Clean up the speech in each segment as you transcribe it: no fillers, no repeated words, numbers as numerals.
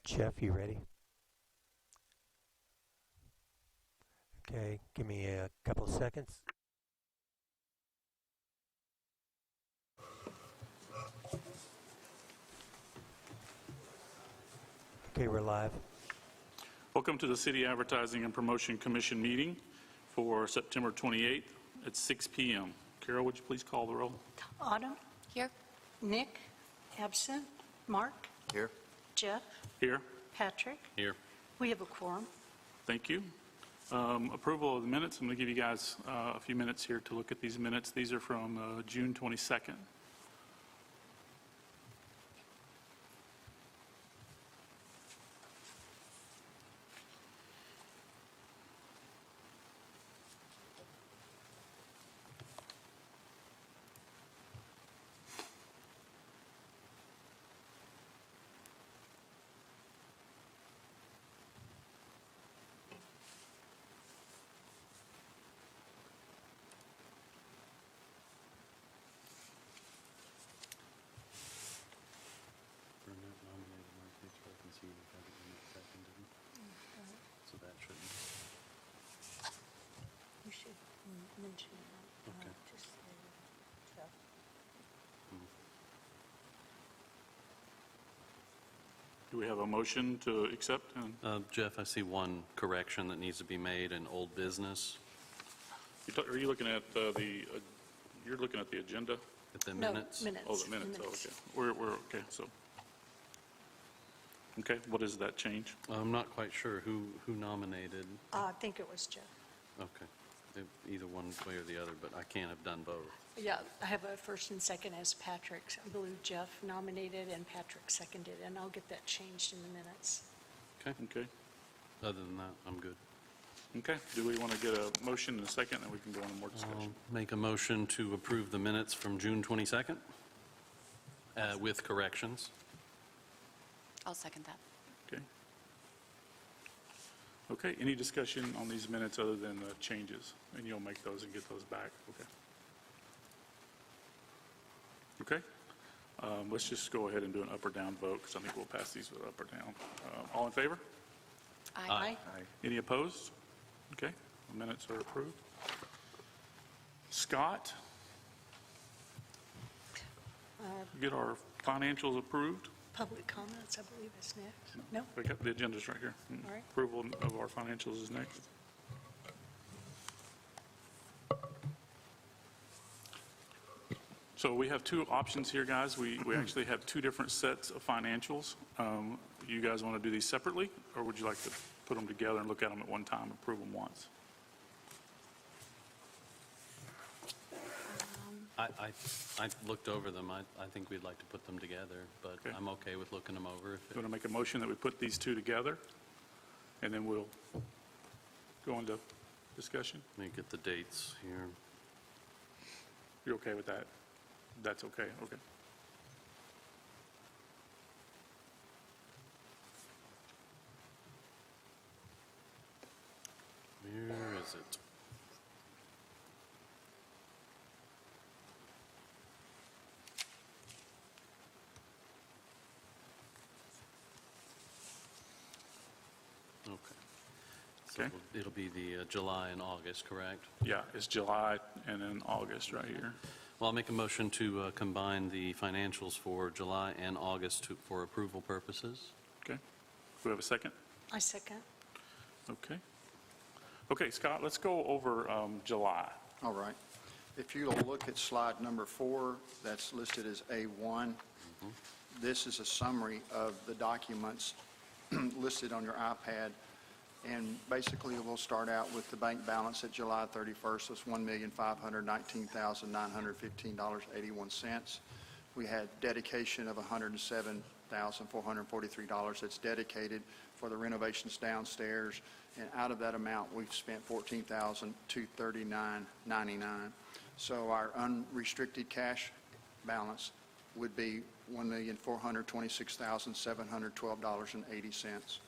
Jeff, you ready? Okay, give me a couple seconds. Okay, we're live. Welcome to the City Advertising and Promotion Commission meeting for September 28th at 6 p.m. Carol, would you please call the roll? Autumn? Here. Nick? Absent. Mark? Here. Jeff? Here. Patrick? Here. We have a quorum. Thank you. Approval of the minutes. I'm going to give you guys a few minutes here to look at these minutes. These are from June 22nd. So that shouldn't. You should mention that. Okay. Just say Jeff. Do we have a motion to accept? Jeff, I see one correction that needs to be made in old business. Are you looking at you're looking at the agenda? At the No, minutes? minutes. Oh, the minutes. Oh, okay. We're okay. So, okay. What is that change? I'm not quite sure who nominated. I think it was Jeff. Okay. Either one way or the other, but I can't have done both. Yeah, I have a first and second as Patrick. I believe Jeff nominated and Patrick seconded, and I'll get that changed in the minutes. Okay. Okay. Other than that, I'm good. Okay. Do we want to get a motion in a second, and we can go into more discussion? I'll make a motion to approve the minutes from June 22nd with corrections. I'll second that. Okay. Okay, any discussion on these minutes other than the changes? And you'll make those and get those back, okay? Okay, let's just go ahead and do an up or down vote, because I think we'll pass these with up or down. All in favor? Aye. Any opposed? Okay, the minutes are approved. Scott? Get our financials approved? Public comments, I believe, is next. No? We got the agenda's right here. All right. Approval of our financials is next. So we have two options here, guys. We actually have two different sets of financials. You guys want to do these separately, or would you like to put them together and look at them at one time, approve them once? I looked over them. I think we'd like to put them together, but Okay. I'm okay with looking them over. You want to make a motion that we put these two together, and then we'll go into discussion? Let me get the dates here. You're okay with that? That's okay, okay. Where is it? Okay. So Okay. it'll be the July and August, correct? Yeah, it's July and then August right here. Well, I'll make a motion to combine the financials for July and August for approval purposes. Okay. Do we have a second? I second. Okay. Okay, Scott, let's go over July. All right. If you'll look at slide number 4, that's listed as A1. This is a summary of the documents listed on your iPad. And basically, we'll start out with the bank balance at July 31st. That's $1,519,915.81. We had dedication of $107,443 that's dedicated for the renovations downstairs. And out of that amount, we've spent $14,239.99. So our unrestricted cash balance would be $1,426,712.80.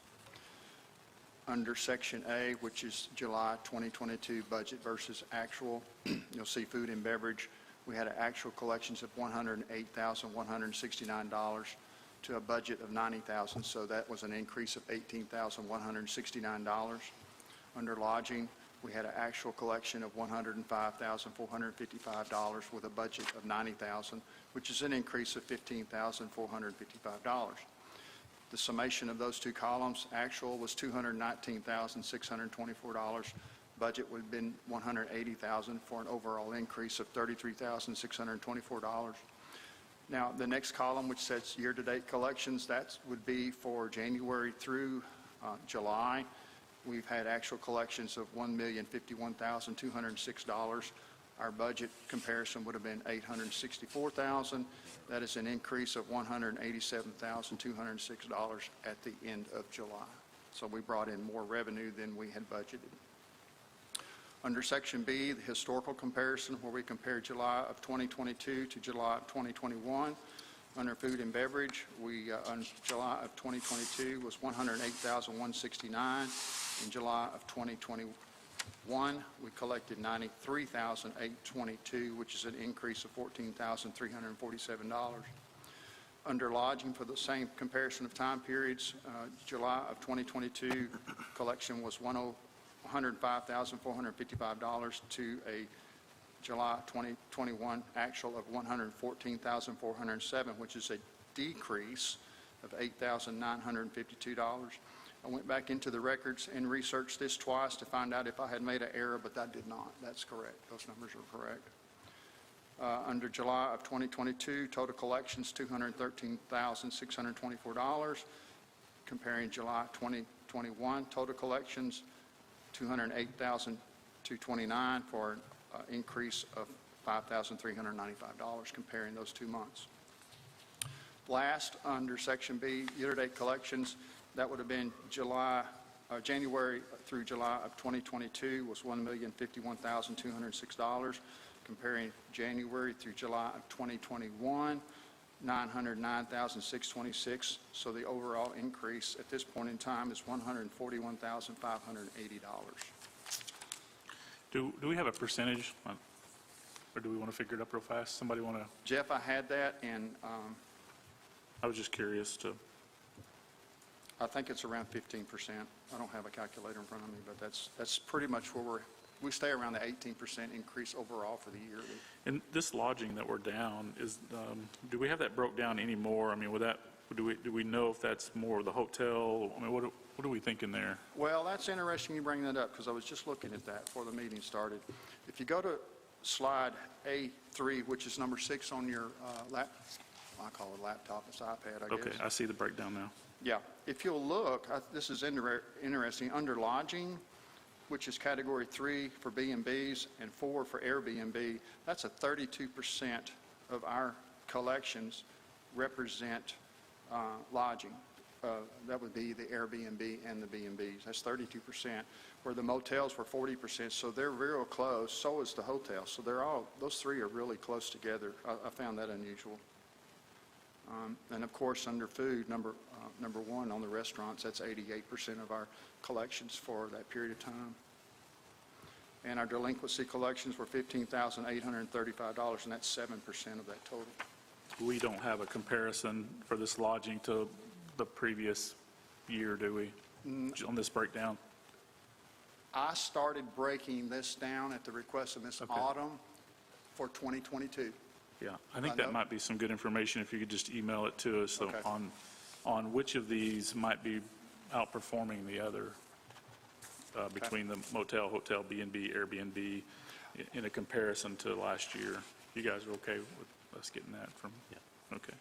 Under Section A, which is July 2022 budget versus actual, you'll see food and beverage. We had actual collections of $108,169. to a budget of $90,000, so that was an increase of $18,169. Under lodging, we had an actual collection of $105,455 with a budget of $90,000, which is an increase of $15,455. The summation of those two columns, actual was $219,624. Budget would have been $180,000 for an overall increase of $33,624. Now, the next column, which says year-to-date collections, that would be for January through July. We've had actual collections of $1,051,206. Our budget comparison would have been $864,000. That is an increase of $187,206 at the end of July. So we brought in more revenue than we had budgeted. Under Section B, the historical comparison, where we compare July of 2022 to July of 2021. Under food and beverage, on July of 2022 was $108,169. In July of 2021, we collected $93,822, which is an increase of $14,347. Under lodging, for the same comparison of time periods, July of 2022 collection was $105,455 to a July 2021 actual of $114,407, which is a decrease of $8,952. I went back into the records and researched this twice to find out if I had made an error, but I did not. That's correct. Those numbers are correct. Under July of 2022, total collections, $213,624. Comparing July 2021, total collections, $208,229 for an increase of $5,395 comparing those 2 months. Last, under Section B, year-to-date collections, that would have been January through July of 2022 was $1,051,206. Comparing January through July of 2021, $909,626. So the overall increase at this point in time is $141,580. Do we have a percentage, or do we want to figure it up real fast? Somebody want to, Jeff, I had that, and I was just curious to, I think it's around 15%. I don't have a calculator in front of me, but that's pretty much where we stay around the 18% increase overall for the year. and this lodging that we're down, do we have that broke down anymore? I mean, do we know if that's more of the hotel? I mean, what are we thinking there? Well, that's interesting you bring that up, because I was just looking at that before the meeting started. If you go to slide A3, which is number 6 on your I call it laptop, it's iPad, I guess. Okay, I see the breakdown now. Yeah, if you'll look, this is interesting, under lodging, which is category 3 for B&Bs and 4 for Airbnb, that's a 32% of our collections represent lodging. That would be the Airbnb and the B&Bs. That's 32%, where the motels were 40%, so they're real close. So is the hotel. So those three are really close together. I found that unusual. And of course, under food, number 1 on the restaurants, that's 88% of our collections for that period of time. And our delinquency collections were $15,835, and that's 7% of that total. We don't have a comparison for this lodging to the previous year, do we, on this breakdown? I started breaking this down at the request of Ms. Autumn for 2022. Yeah, I think that might be some good information if you could just email it to us Okay. on which of these might be outperforming the other between the motel, hotel, B&B, Airbnb in a comparison to last year. You guys are okay with us getting that from? Yeah. Okay.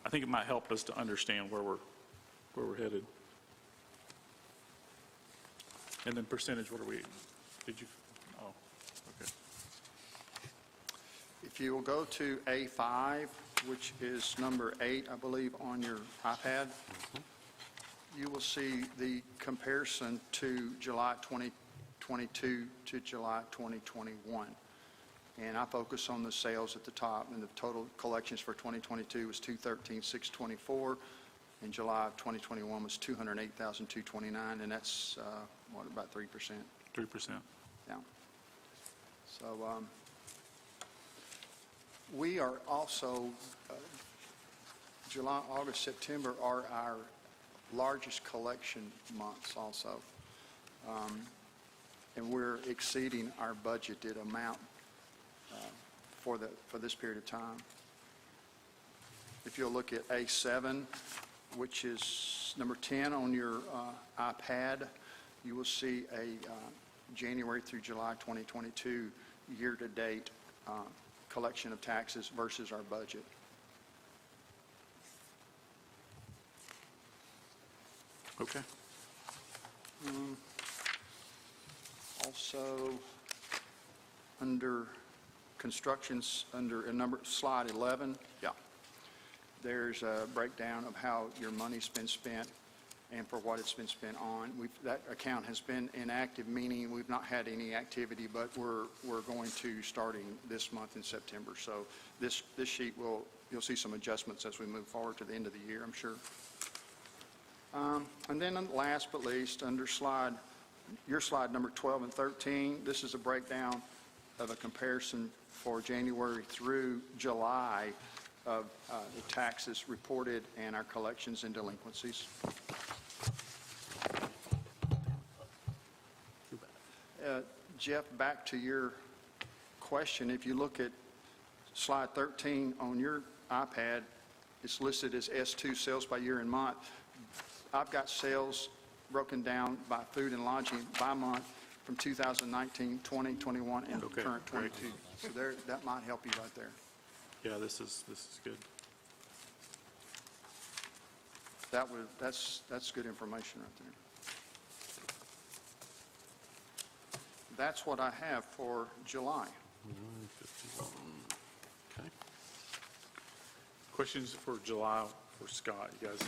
I think it might help us to understand where we're headed. And then percentage, what are we, okay. If you will go to A5, which is number 8, I believe, on your iPad, you will see the comparison to July 2022 to July 2021. And I focus on the sales at the top, and the total collections for 2022 was $213,624. In July of 2021 was $208,229, and that's, about 3%. 3%. Yeah. So we are also July, August, September are our largest collection months also. And we're exceeding our budgeted amount for this period of time. If you'll look at A7, which is number 10 on your iPad, you will see a January through July 2022 year-to-date collection of taxes versus our budget. Okay. Also, under constructions, under slide 11, there's a breakdown of how your money's been spent and for what it's been spent on. That account has been inactive, meaning we've not had any activity, but we're going to starting this month in September. So this sheet you'll see some adjustments as we move forward to the end of the year, I'm sure. And then last but least, under your slide number 12 and 13, this is a breakdown of a comparison for January through July of the taxes reported and our collections and delinquencies. Jeff, back to your question. If you look at slide 13 on your iPad, it's listed as S2, sales by year and month. I've got sales broken down by food and lodging by month from 2019, 20, 21, and Okay, current great. 22. So that might help you right there. Yeah, this is good. That's good information right there. That's what I have for July. 9:51. Okay. Questions for July for Scott? You guys,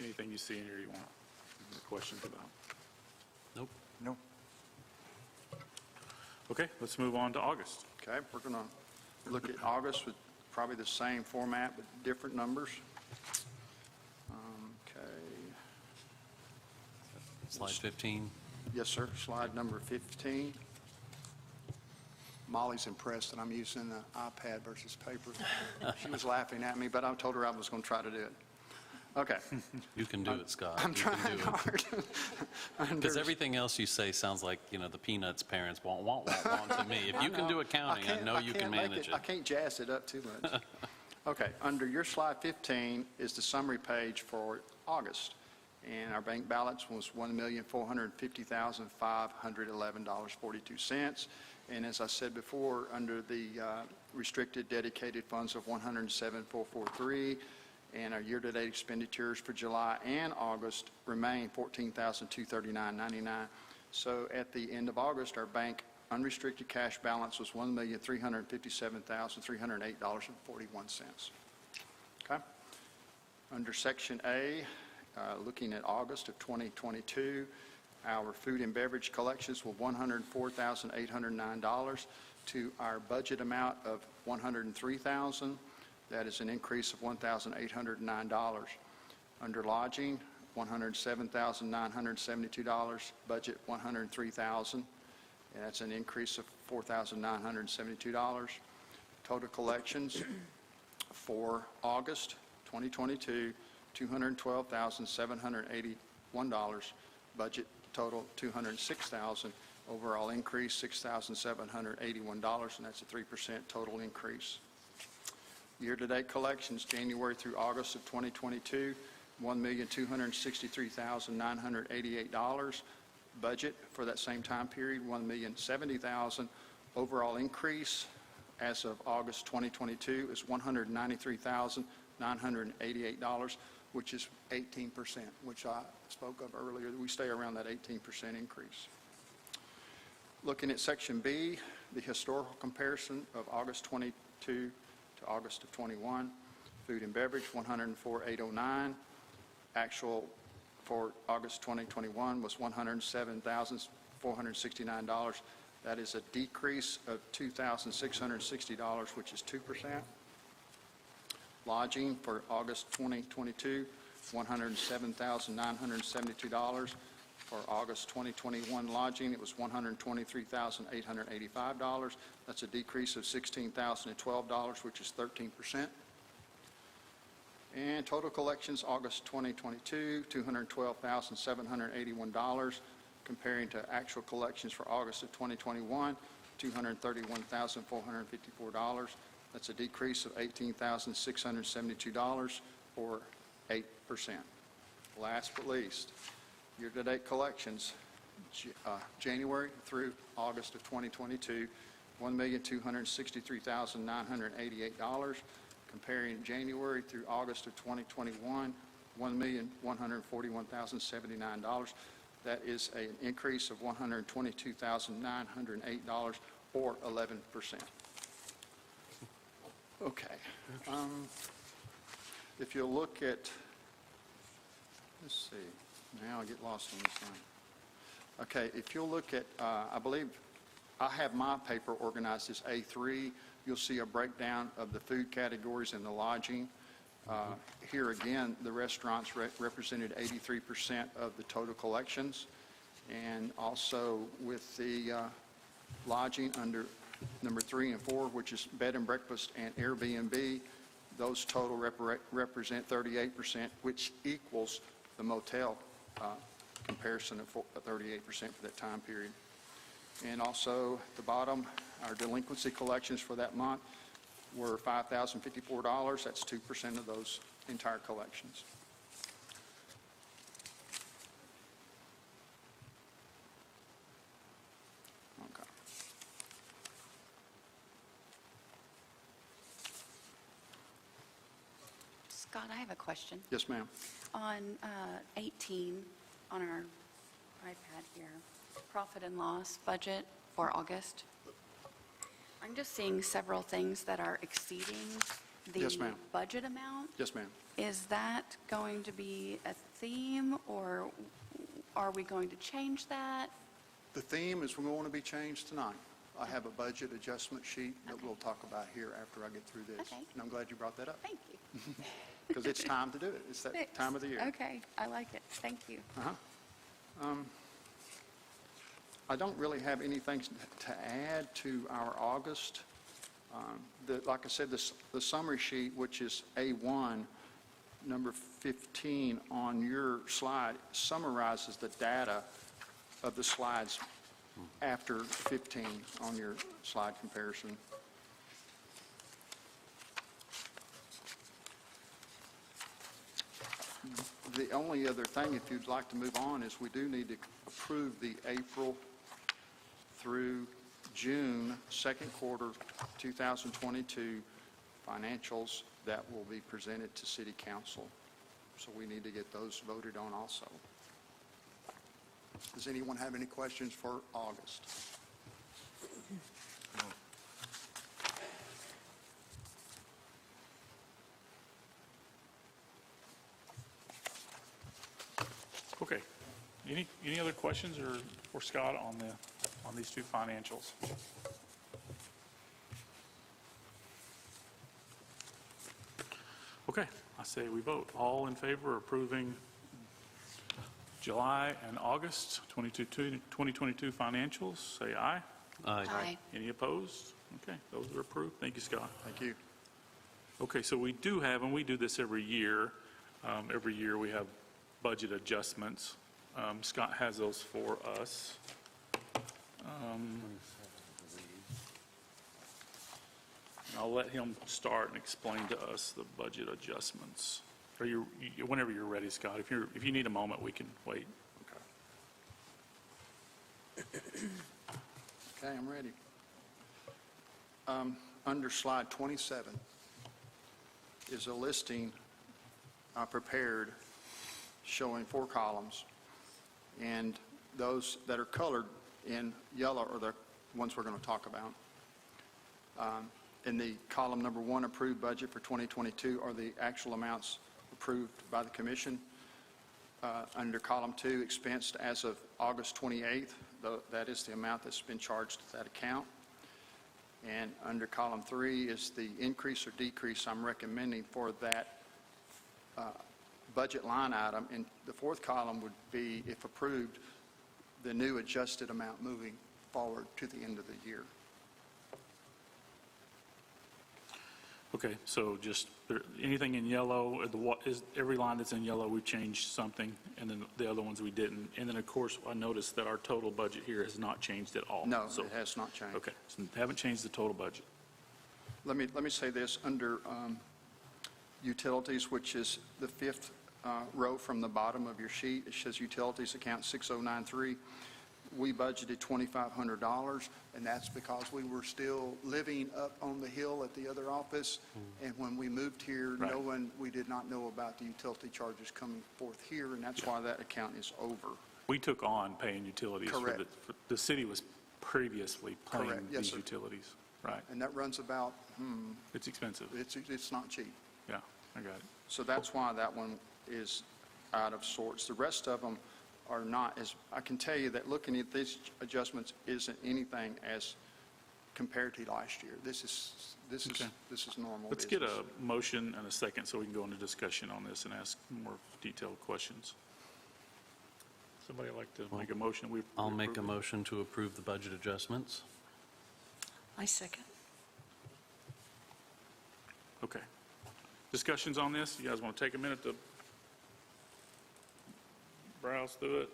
anything you see in here you want questions about? Nope. No. Okay, let's move on to August. Okay, we're going to look at August with probably the same format but different numbers. Okay. Slide 15. Yes, sir. Slide number 15. Molly's impressed that I'm using the iPad versus paper. She was laughing at me, but I told her I was going to try to do it. Okay. You can do it, Scott. I'm You can trying do it. hard. Because everything else you say sounds like, the Peanuts parents want to me. If you can do accounting, I know you can manage it. I can't jazz it up too much. Okay, under your slide 15 is the summary page for August. And our bank balance was $1,450,511.42. And as I said before, under the restricted dedicated funds of $107,443, and our year-to-date expenditures for July and August remain $14,239.99. So at the end of August, our bank unrestricted cash balance was $1,357,308.41. Okay. Under Section A, looking at August of 2022, our food and beverage collections were $104,809 to our budget amount of $103,000. That is an increase of $1,809. Under lodging, $107,972, budget $103,000, and that's an increase of $4,972. Total collections for August 2022, $212,781, budget total $206,000, overall increase $6,781, and that's a 3% total increase. Year-to-date collections, January through August of 2022, $1,263,988. Budget for that same time period, $1,070,000. Overall increase as of August 2022 is $193,988, which is 18%, which I spoke of earlier. We stay around that 18% increase. Looking at Section B, the historical comparison of August 22 to August of 21. Food and beverage, $104,809. Actual for August 2021 was $107,469. That is a decrease of $2,660, which is 2%. Lodging for August 2022, $107,972. For August 2021 lodging, it was $123,885. That's a decrease of $16,012, which is 13%. And total collections, August 2022, $212,781, comparing to actual collections for August of 2021, $231,454. That's a decrease of $18,672, or 8%. Last but least, year-to-date collections, January through August of 2022, $1,263,988, comparing January through August of 2021, $1,141,079. That is an increase of $122,908, or 11%. Okay. If you look at, let's see, now I get lost on this thing. Okay, if you'll look at, I believe I have my paper organized as A3. You'll see a breakdown of the food categories and the lodging. Here again, the restaurants represented 83% of the total collections. And also with the lodging under number 3 and 4, which is bed and breakfast and Airbnb, those total represent 38%, which equals the motel comparison of 38% for that time period. And also at the bottom, our delinquency collections for that month were $5,054. That's 2% of those entire collections. Okay. Scott, I have a question. Yes, ma'am. On 18, on our iPad here, profit and loss budget for August, I'm just seeing several things that are exceeding the Yes, ma'am. budget amount. Yes, ma'am. Is that going to be a theme, or are we going to change that? The theme is going to be changed tonight. I have a budget adjustment sheet that we'll talk about here after I get through this. Okay. And I'm glad you brought that up, Thank you. because it's time to do it. It's that time of the year. Okay, I like it. Thank you. I don't really have anything to add to our August. Like I said, the summary sheet, which is A1, number 15 on your slide, summarizes the data of the slides after 15 on your slide comparison. The only other thing, if you'd like to move on, is we do need to approve the April through June, second quarter 2022 financials that will be presented to City Council. So we need to get those voted on also. Does anyone have any questions for August? Okay. Any other questions or for Scott on these two financials? Okay, I say we vote. All in favor of approving July and August 2022 financials, say aye. Aye. Any opposed? Okay, those are approved. Thank you, Scott. Thank you. Okay, so we do have, and we do this every year we have budget adjustments. Scott has those for us. I'll let him start and explain to us the budget adjustments. Whenever you're ready, Scott. If you need a moment, we can wait. Okay, I'm ready. Under slide 27 is a listing I prepared showing 4 columns, and those that are colored in yellow are the ones we're going to talk about. In the column number 1, approved budget for 2022, are the actual amounts approved by the commission. Under column 2, expensed as of August 28th, that is the amount that's been charged to that account. And under column 3 is the increase or decrease I'm recommending for that budget line item. And the 4th column would be, if approved, the new adjusted amount moving forward to the end of the year. Okay, so just, anything in yellow, is every line that's in yellow, we've changed something, and then the other ones we didn't. And then, of course, I noticed that our total budget here has not changed at all. No, So- it has not changed. Okay, so haven't changed the total budget. Let me say this, under utilities, which is the fifth row from the bottom of your sheet, it says utilities account 6093. We budgeted $2,500, and that's because we were still living up on the hill at the other office. And when we moved here, Right. we did not know about the utility charges coming forth here, and that's why that account is over. We took on paying utilities. Correct. The city was previously paying Correct. Yes, these sir. utilities. Right. And that runs about, It's expensive. it's not cheap. Yeah, I got it. So that's why that one is out of sorts. The rest of them are not, as I can tell you that looking at these adjustments isn't anything as compared to last year. This is Okay. normal Let's get business. a motion and a second so we can go into discussion on this and ask more detailed questions. Somebody like to make a motion? I'll make a motion to approve the budget adjustments. I second. Okay. Discussions on this? You guys want to take a minute to browse through it?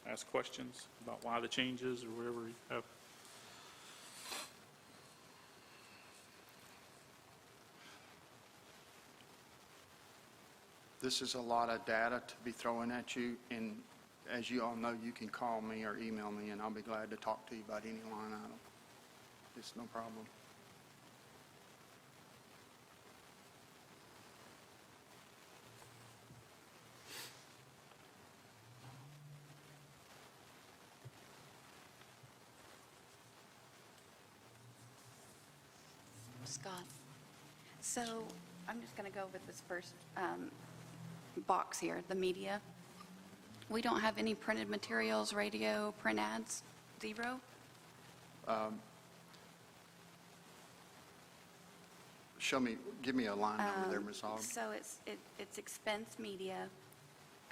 Ask questions about why the changes or whatever you have? This is a lot of data to be throwing at you, and as you all know, you can call me or email me, and I'll be glad to talk to you about any line item. It's no problem. Scott, so I'm just going to go with this first box here, the media. We don't have any printed materials, radio, print ads, zero? Give me a line number there, Ms. Autumn. So it's expense media,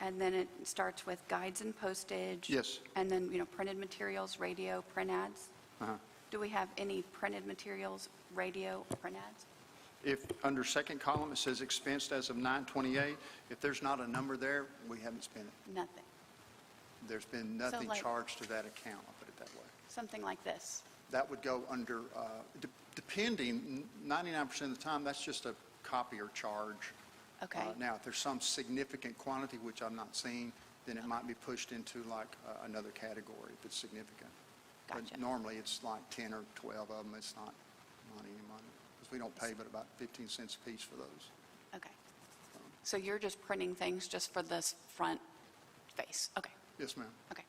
and then it starts with guides and postage. Yes. And then, printed materials, radio, print ads. Uh-huh. Do we have any printed materials, radio, print ads? If, under second column, it says expensed as of 9/28, if there's not a number there, we haven't spent it. Nothing. There's been nothing like- charged to that account, I'll put it that way. Something like this. That would go under, depending, 99% of the time, that's just a copier charge. Okay. Now, if there's some significant quantity, which I'm not seeing, then it might be pushed into like another category if it's significant. Gotcha. But normally, it's like 10 or 12 of them, it's not any money. Because we don't pay but about 15 cents a piece for those. Okay. So you're just printing things just for this front face? Okay, Yes, ma'am. okay.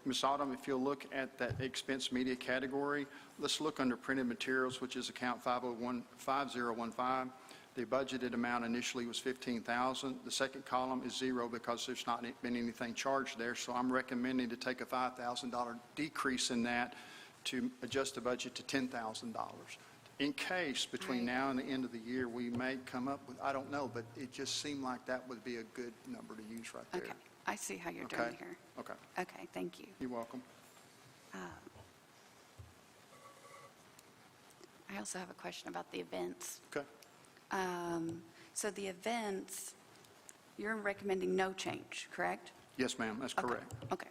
Ms. Autumn, if you'll look at that expense media category, let's look under printed materials, which is account 5015. The budgeted amount initially was $15,000. The second column is zero because there's not been anything charged there, so I'm recommending to take a $5,000 decrease in that to adjust the budget to $10,000. In case between now and the end of the year, we may come up with, I don't know, but it just seemed like that would be a good number to use right there. Okay, I see how you're doing Okay. it here. Okay, Okay, thank you. you're welcome. I also have a question about the events. Okay. So the events, you're recommending no change, correct? Yes, ma'am, that's Okay, correct. Okay.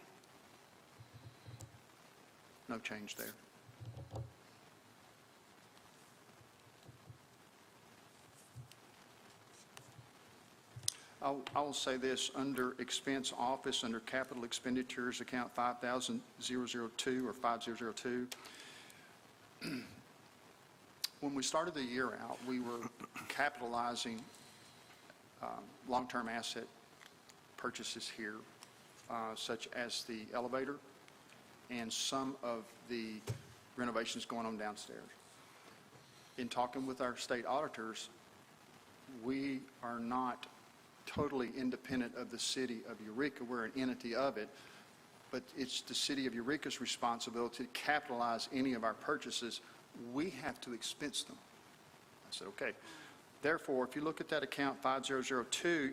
No change there. I will say this, under expense office, under capital expenditures, account 5002 or 5002, when we started the year out, we were capitalizing long-term asset purchases here, such as the elevator and some of the renovations going on downstairs. In talking with our state auditors, we are not totally independent of the city of Eureka. We're an entity of it, but it's the city of Eureka's responsibility to capitalize any of our purchases. We have to expense them. I said, okay. Therefore, if you look at that account 5002,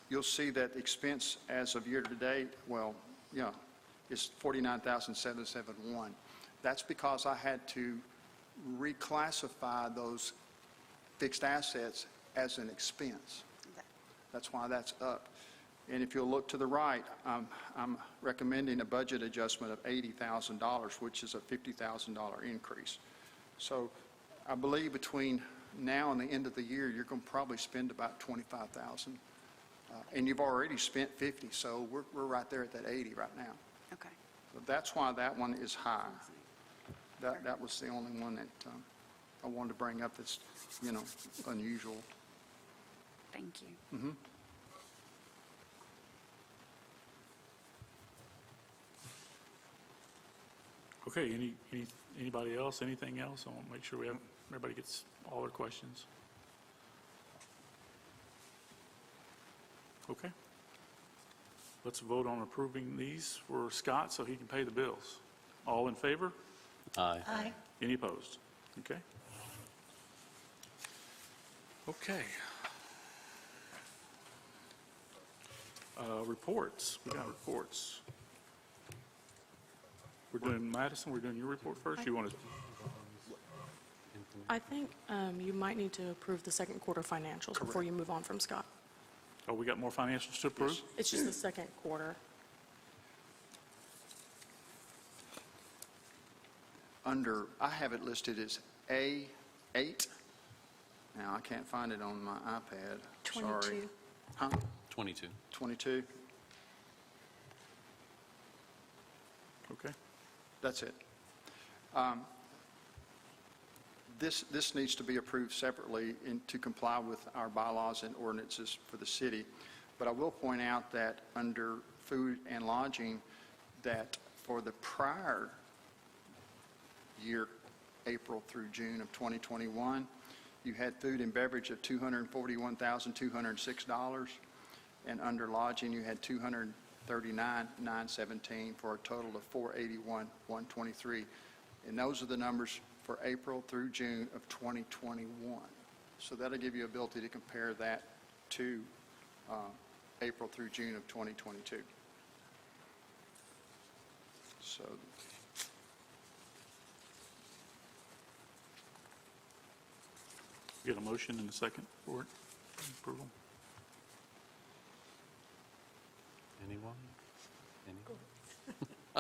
you'll see that expense as of year to date, well, yeah, it's 49,771. That's because I had to reclassify those fixed assets as an expense. That's why that's up. And if you'll look to the right, I'm recommending a budget adjustment of $80,000, which is a $50,000 increase. So I believe between now and the end of the year, you're going to probably spend about $25,000. And you've already spent 50, so we're right there at that 80 right now. Okay. So that's why that one is high. That was the only one that I wanted to bring up that's, unusual. Thank you. Okay, anybody else, anything else? I want to make sure everybody gets all their questions. Okay. Let's vote on approving these for Scott so he can pay the bills. All in favor? Aye. Aye. Any opposed? Okay. Okay. Reports. We got reports. We're doing Madison, we're doing your report first? You want to? I think you might need to approve the second quarter financials before you move on from Scott. Oh, we got more financials to approve? It's just the second quarter. I have it listed as A8. Now, I can't find it on my iPad. Sorry. 22. Huh? 22. 22? Okay. That's it. This needs to be approved separately to comply with our bylaws and ordinances for the city. But I will point out that under food and lodging, that for the prior year, April through June of 2021, you had food and beverage of $241,206, and under lodging, you had $239,917 for a total of $481,123. And those are the numbers for April through June of 2021. So that'll give you ability to compare that to April through June of 2022. So Get a motion and a second for it, approval? Anyone?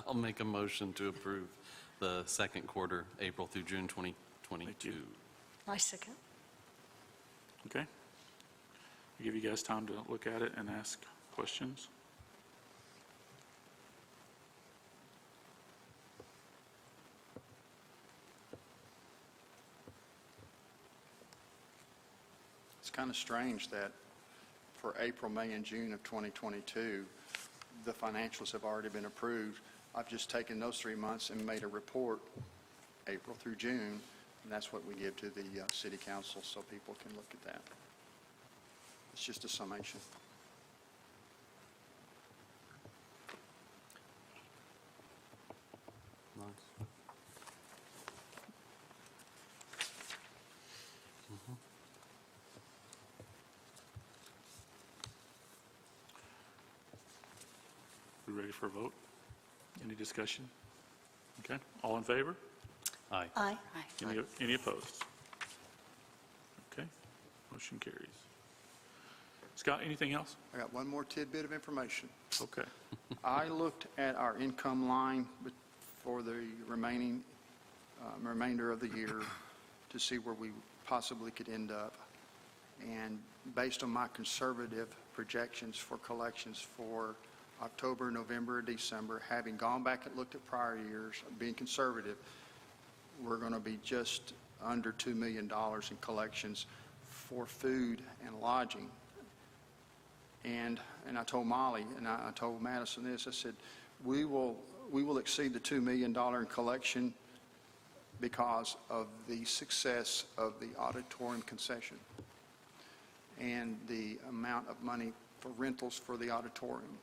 I'll make a motion to approve the second quarter, April through June 2022. I second. Okay. I'll give you guys time to look at it and ask questions. it's kind of strange that for April, May, and June of 2022, the financials have already been approved. I've just taken those 3 months and made a report, April through June, and that's what we give to the city council so people can look at that. It's just a summation. Nice. We ready for a vote? Any discussion? Okay, all in favor? Aye. Aye. Any opposed? Okay, motion carries. Scott, anything else? I got one more tidbit of information. Okay. I looked at our income line for the remainder of the year to see where we possibly could end up. And based on my conservative projections for collections for October, November, December, having gone back and looked at prior years, being conservative, we're going to be just under $2 million in collections for food and lodging. And I told Molly and I told Madison this. I said, we will exceed the $2 million in collection because of the success of the auditorium concession and the amount of money for rentals for the auditorium.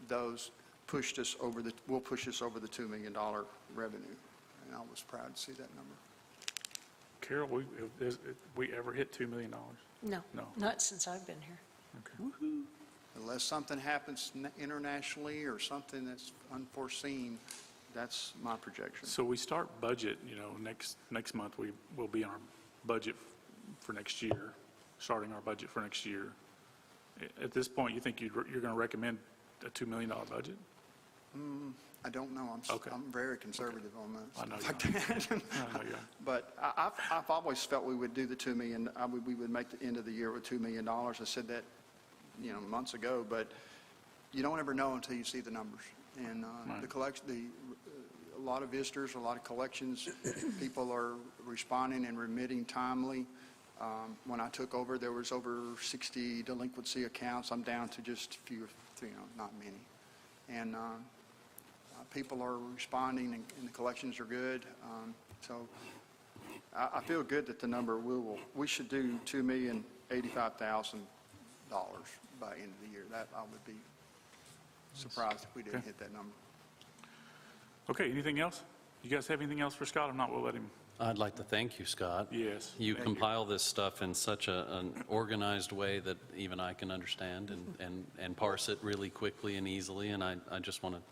Those pushed us over will push us over the $2 million revenue. And I was proud to see that number. Carol, we ever hit $2 million? No. No. Not since I've been here. Okay. unless something happens internationally or something that's unforeseen, that's my projection. So we start budget, next month we will be on our budget for next year, starting our budget for next year. At this point, you think you're going to recommend a $2 million budget? I don't know. Okay. I'm very conservative on that. I know stuff you like that. I know you are. But I've always felt we would do the $2 million, we would make the end of the year with $2 million. I said that, months ago, but you don't ever know until you see the numbers. And the collection, a lot of visitors, a lot of collections, people are responding and remitting timely. When I took over, there was over 60 delinquency accounts. I'm down to just a few, not many. And people are responding, and the collections are good. So I feel good that the number we should do $2,085,000 by end of the year. That I would be surprised if we didn't hit that number. Okay, anything else? You guys have anything else for Scott? If not, we'll let him. I'd like to thank you, Scott. Yes. You thank you. compile this stuff in such an organized way that even I can understand and parse it really quickly and easily, and I just want to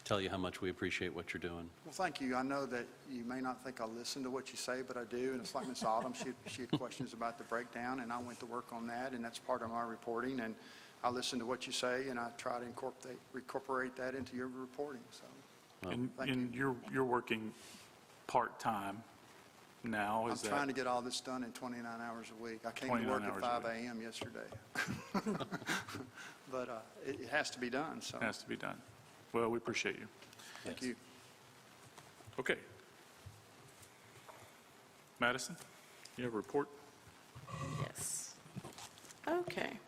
tell you how much we appreciate what you're doing. Well, thank you. I know that you may not think I listen to what you say, but I do. And it's like Ms. Autumn, she had questions about the breakdown, and I went to work on that, and that's part of my reporting. And I listen to what you say, and I try to incorporate that into your reporting. So, And you're working part-time now, I'm is that? trying to get all this done in 29 hours a week. I came to 29 work at hours 5 a week. a.m. yesterday. But it has to be done, so Has to be done. Well, we appreciate you. thank you. Okay. Madison, you have a report? Yes. Okay.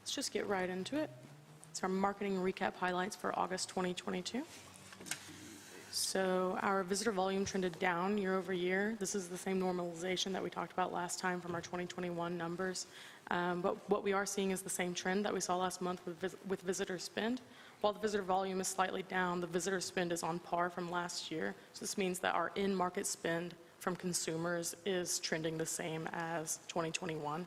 Let's just get right into it. It's our marketing recap highlights for August 2022. So our visitor volume trended down year over year. This is the same normalization that we talked about last time from our 2021 numbers. But what we are seeing is the same trend that we saw last month with visitor spend. While the visitor volume is slightly down, the visitor spend is on par from last year. So this means that our in-market spend from consumers is trending the same as 2021.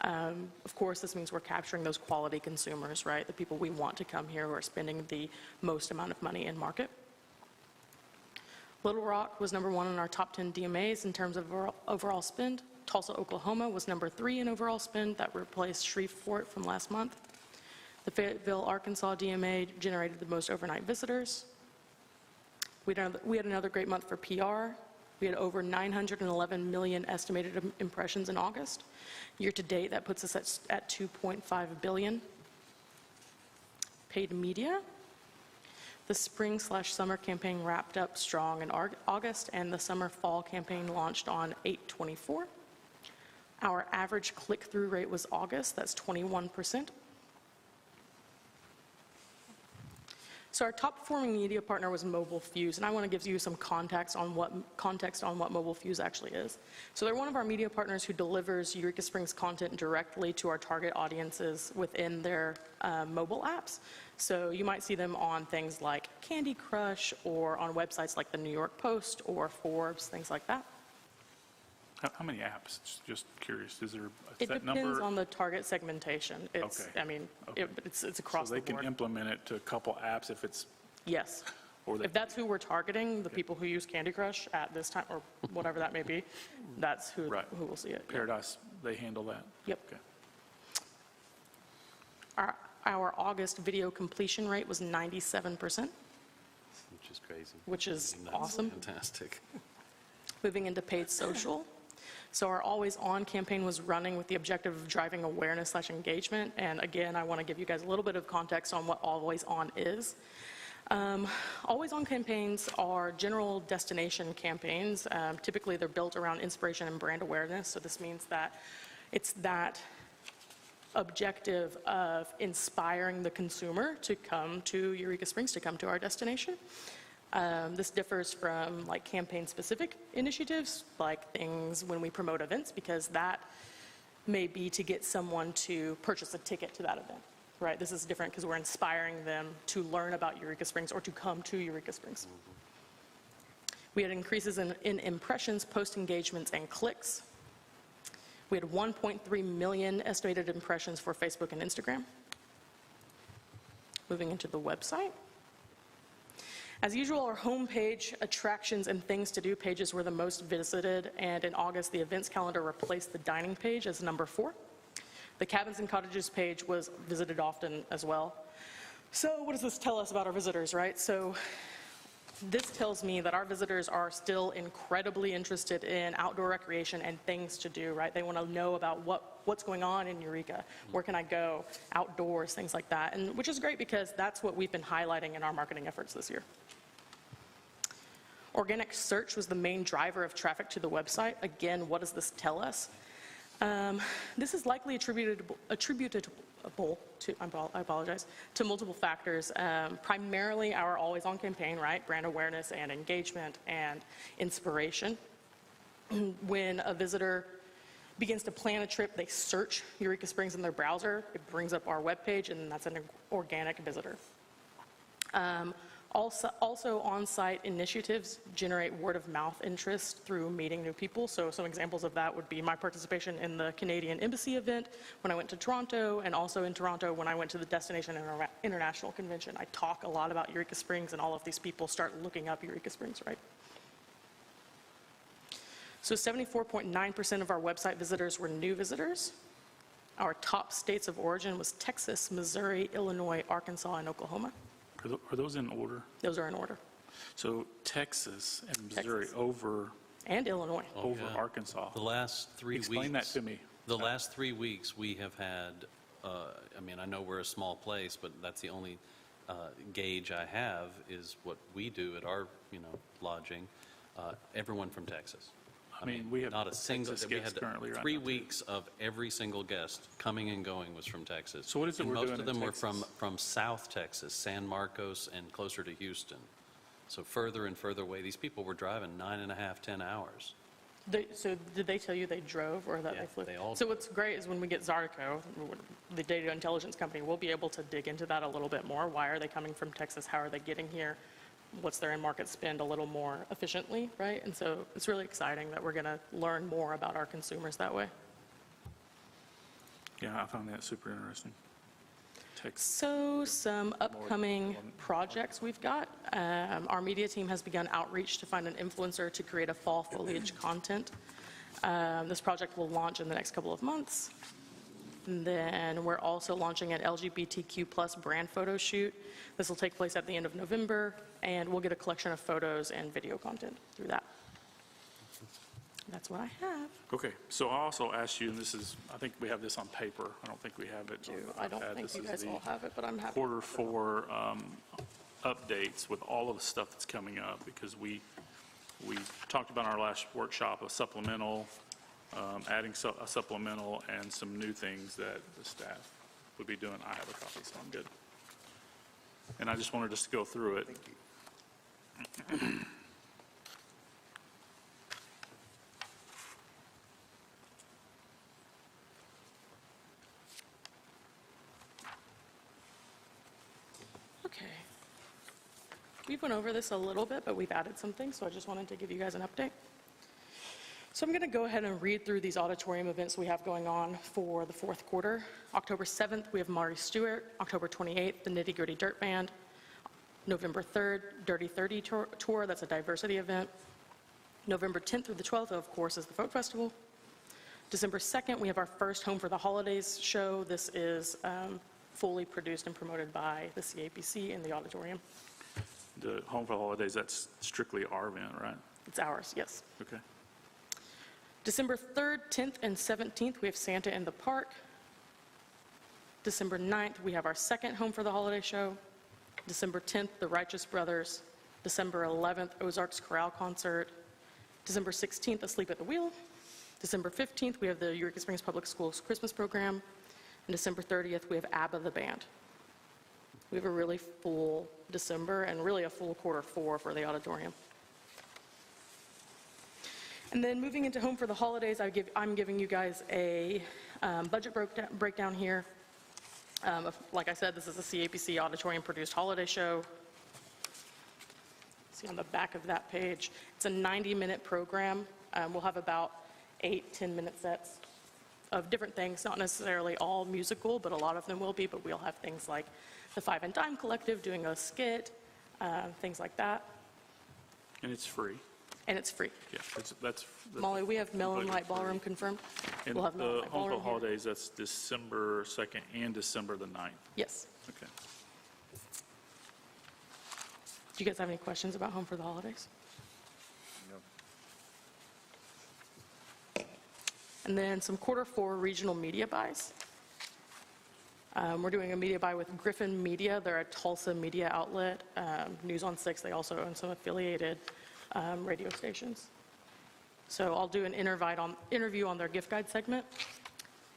Of course, this means we're capturing those quality consumers, right? The people we want to come here who are spending the most amount of money in market. Little Rock was number 1 in our top 10 DMAs in terms of overall spend. Tulsa, Oklahoma was number 3 in overall spend. That replaced Shreveport from last month. The Fayetteville, Arkansas DMA generated the most overnight visitors. We had another great month for PR. We had over 911 million estimated impressions in August. Year to date, that puts us at 2.5 billion. Paid media. The spring/summer campaign wrapped up strong in August, and the summer-fall campaign launched on 8/24. Our average click-through rate was August, that's 21%. So our top-performing media partner was Mobile Fuse, and I want to give you some context on what Mobile Fuse actually is. So they're one of our media partners who delivers Eureka Springs content directly to our target audiences within their mobile apps. So you might see them on things like Candy Crush or on websites like the New York Post or Forbes, things like that. How many apps? Just curious. Is there a It set number? depends on the target segmentation. It's, Okay. I mean, Okay. it's across So the they can board. implement it to a couple apps if it's, Yes. or they, If that's who we're targeting, the people who use Candy Crush at this time, or whatever that may be, that's who Right. will see it. Yeah. Paradise, they handle that? Yep. Okay. Our August video completion rate was 97%, Which is crazy. which is That's awesome. Fantastic. Moving into paid social. So our Always On campaign was running with the objective of driving awareness/engagement. And again, I want to give you guys a little bit of context on what Always On is. Always On campaigns are general destination campaigns. Typically, they're built around inspiration and brand awareness. So this means that it's that objective of inspiring the consumer to come to Eureka Springs, to come to our destination. This differs from like campaign-specific initiatives, like things when we promote events, because that may be to get someone to purchase a ticket to that event, right? This is different because we're inspiring them to learn about Eureka Springs or to come to Eureka Springs. We had increases in impressions, post engagements, and clicks. We had 1.3 million estimated impressions for Facebook and Instagram. Moving into the website. As usual, our homepage, attractions and things to do pages were the most visited, and in August, the events calendar replaced the dining page as number 4. The cabins and cottages page was visited often as well. So what does this tell us about our visitors, right? So this tells me that our visitors are still incredibly interested in outdoor recreation and things to do, right? They want to know about what's going on in Eureka, where can I go, outdoors, things like that, and which is great because that's what we've been highlighting in our marketing efforts this year. Organic search was the main driver of traffic to the website. Again, what does this tell us? This is likely attributable to, I apologize, to multiple factors. Primarily our always-on campaign, right? Brand awareness and engagement and inspiration. When a visitor begins to plan a trip, they search Eureka Springs in their browser. It brings up our webpage, and that's an organic visitor. Also, on-site initiatives generate word-of-mouth interest through meeting new people. So some examples of that would be my participation in the Canadian Embassy event when I went to Toronto, and also in Toronto when I went to the Destination International Convention. I talk a lot about Eureka Springs, and all of these people start looking up Eureka Springs, right? So 74.9% of our website visitors were new visitors. Our top states of origin was Texas, Missouri, Illinois, Arkansas, and Oklahoma. Are those in order? Those are in order. So Texas and Missouri Texas. over And Illinois. over yeah. Arkansas. The last 3 weeks. Explain that to me. The last 3 weeks, we have had, I mean, I know we're a small place, but that's the only gauge I have is what we do at our, lodging. Everyone from Texas. I mean, we have Not a single, Texas we guests had currently right 3 now, too. weeks of every single guest coming and going was from Texas. So what is it And we're most doing of in them were Texas? from South Texas, San Marcos, and closer to Houston. So further and further away. These people were driving 9.5, 10 hours. So did they tell you they drove or that Yeah, they flew? they all So drove. what's great is when we get Zarco, the data intelligence company, we'll be able to dig into that a little bit more. Why are they coming from Texas? How are they getting here? What's their in-market spend a little more efficiently, right? And so it's really exciting that we're going to learn more about our consumers that way. Yeah, I found that super interesting. Texas. So some upcoming projects we've got. Our media team has begun outreach to find an influencer to create a fall foliage content. This project will launch in the next couple of months. And then we're also launching an LGBTQ+ brand photo shoot. This will take place at the end of November, and we'll get a collection of photos and video content through that. That's what I have. Okay, so I also asked you, and this is, I think we have this on paper. I don't think we have it. I don't iPad. think This you is guys the all have it, but I'm happy. Quarter 4 updates with all of the stuff that's coming up, because we talked about in our last workshop a supplemental, adding a supplemental and some new things that the staff would be doing. I have a copy, so I'm good. And I just wanted us to go through it. Okay. We've went over this a little bit, but we've added some things, so I just wanted to give you guys an update. So I'm going to go ahead and read through these auditorium events we have going on for the fourth quarter. October 7th, we have Marty Stewart. October 28th, the Nitty Gritty Dirt Band. November 3rd, Dirty 30 Tour, that's a diversity event. November 10th through the 12th, of course, is the Folk Festival. December 2nd, we have our first Home for the Holidays show. This is fully produced and promoted by the CAPC in the auditorium. The Home for the Holidays, that's strictly our event, right? It's ours, yes. Okay. December 3rd, 10th, and 17th, we have Santa in the Park. December 9th, we have our second Home for the Holiday show. December 10th, the Righteous Brothers. December 11th, Ozarks Chorale Concert. December 16th, Asleep at the Wheel. December 15th, we have the Eureka Springs Public Schools Christmas program. And December 30th, we have ABBA the Band. We have a really full December and really a full quarter 4 for the auditorium. And then moving into Home for the Holidays, I'm giving you guys a budget breakdown here. Like I said, this is a CAPC auditorium-produced holiday show. See on the back of that page, it's a 90-minute program. We'll have about 8 10-minute sets. of different things, not necessarily all musical, but a lot of them will be, but we'll have things like the Five and Dime Collective doing a skit, things like that, And it's free. and it's free. Yeah, that's. Molly, we have Melon completely Light Ballroom free. confirmed? And We'll have Melon the Light Home for Ballroom here. Holidays, that's December 2nd and December the 9th. Yes. Okay. Do you guys have any questions about Home for the Holidays? And then some Q4 regional media buys. We're doing a media buy with Griffin Media. They're a Tulsa media outlet. News on 6, they also own some affiliated radio stations. So I'll do an interview on their gift guide segment.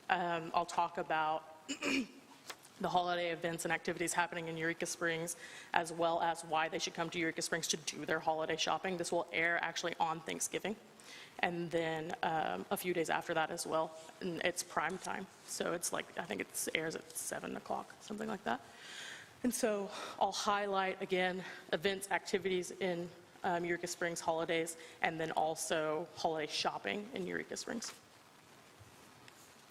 I'll talk about the holiday events and activities happening in Eureka Springs, as well as why they should come to Eureka Springs to do their holiday shopping. This will air actually on Thanksgiving, and then a few days after that as well. And it's prime time, so it's like, I think it airs at 7 o'clock, something like that. And so I'll highlight, again, events, activities in Eureka Springs holidays, and then also holiday shopping in Eureka Springs.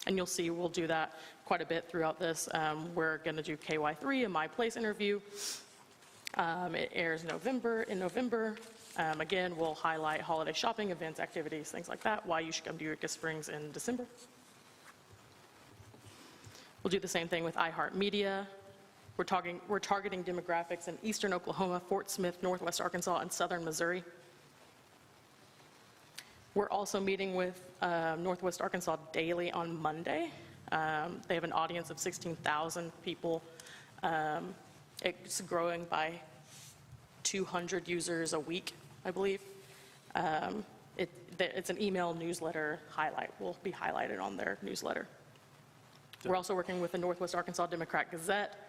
And you'll see we'll do that quite a bit throughout this. We're going to do KY3, a My Place interview. It airs in November. Again, we'll highlight holiday shopping, events, activities, things like that, why you should come to Eureka Springs in December. We'll do the same thing with iHeartMedia. We're targeting demographics in eastern Oklahoma, Fort Smith, northwest Arkansas, and southern Missouri. We're also meeting with Northwest Arkansas Daily on Monday. They have an audience of 16,000 people. It's growing by 200 users a week, I believe. It's an email newsletter highlight. Will be highlighted on their newsletter. We're also working with the Northwest Arkansas Democrat Gazette.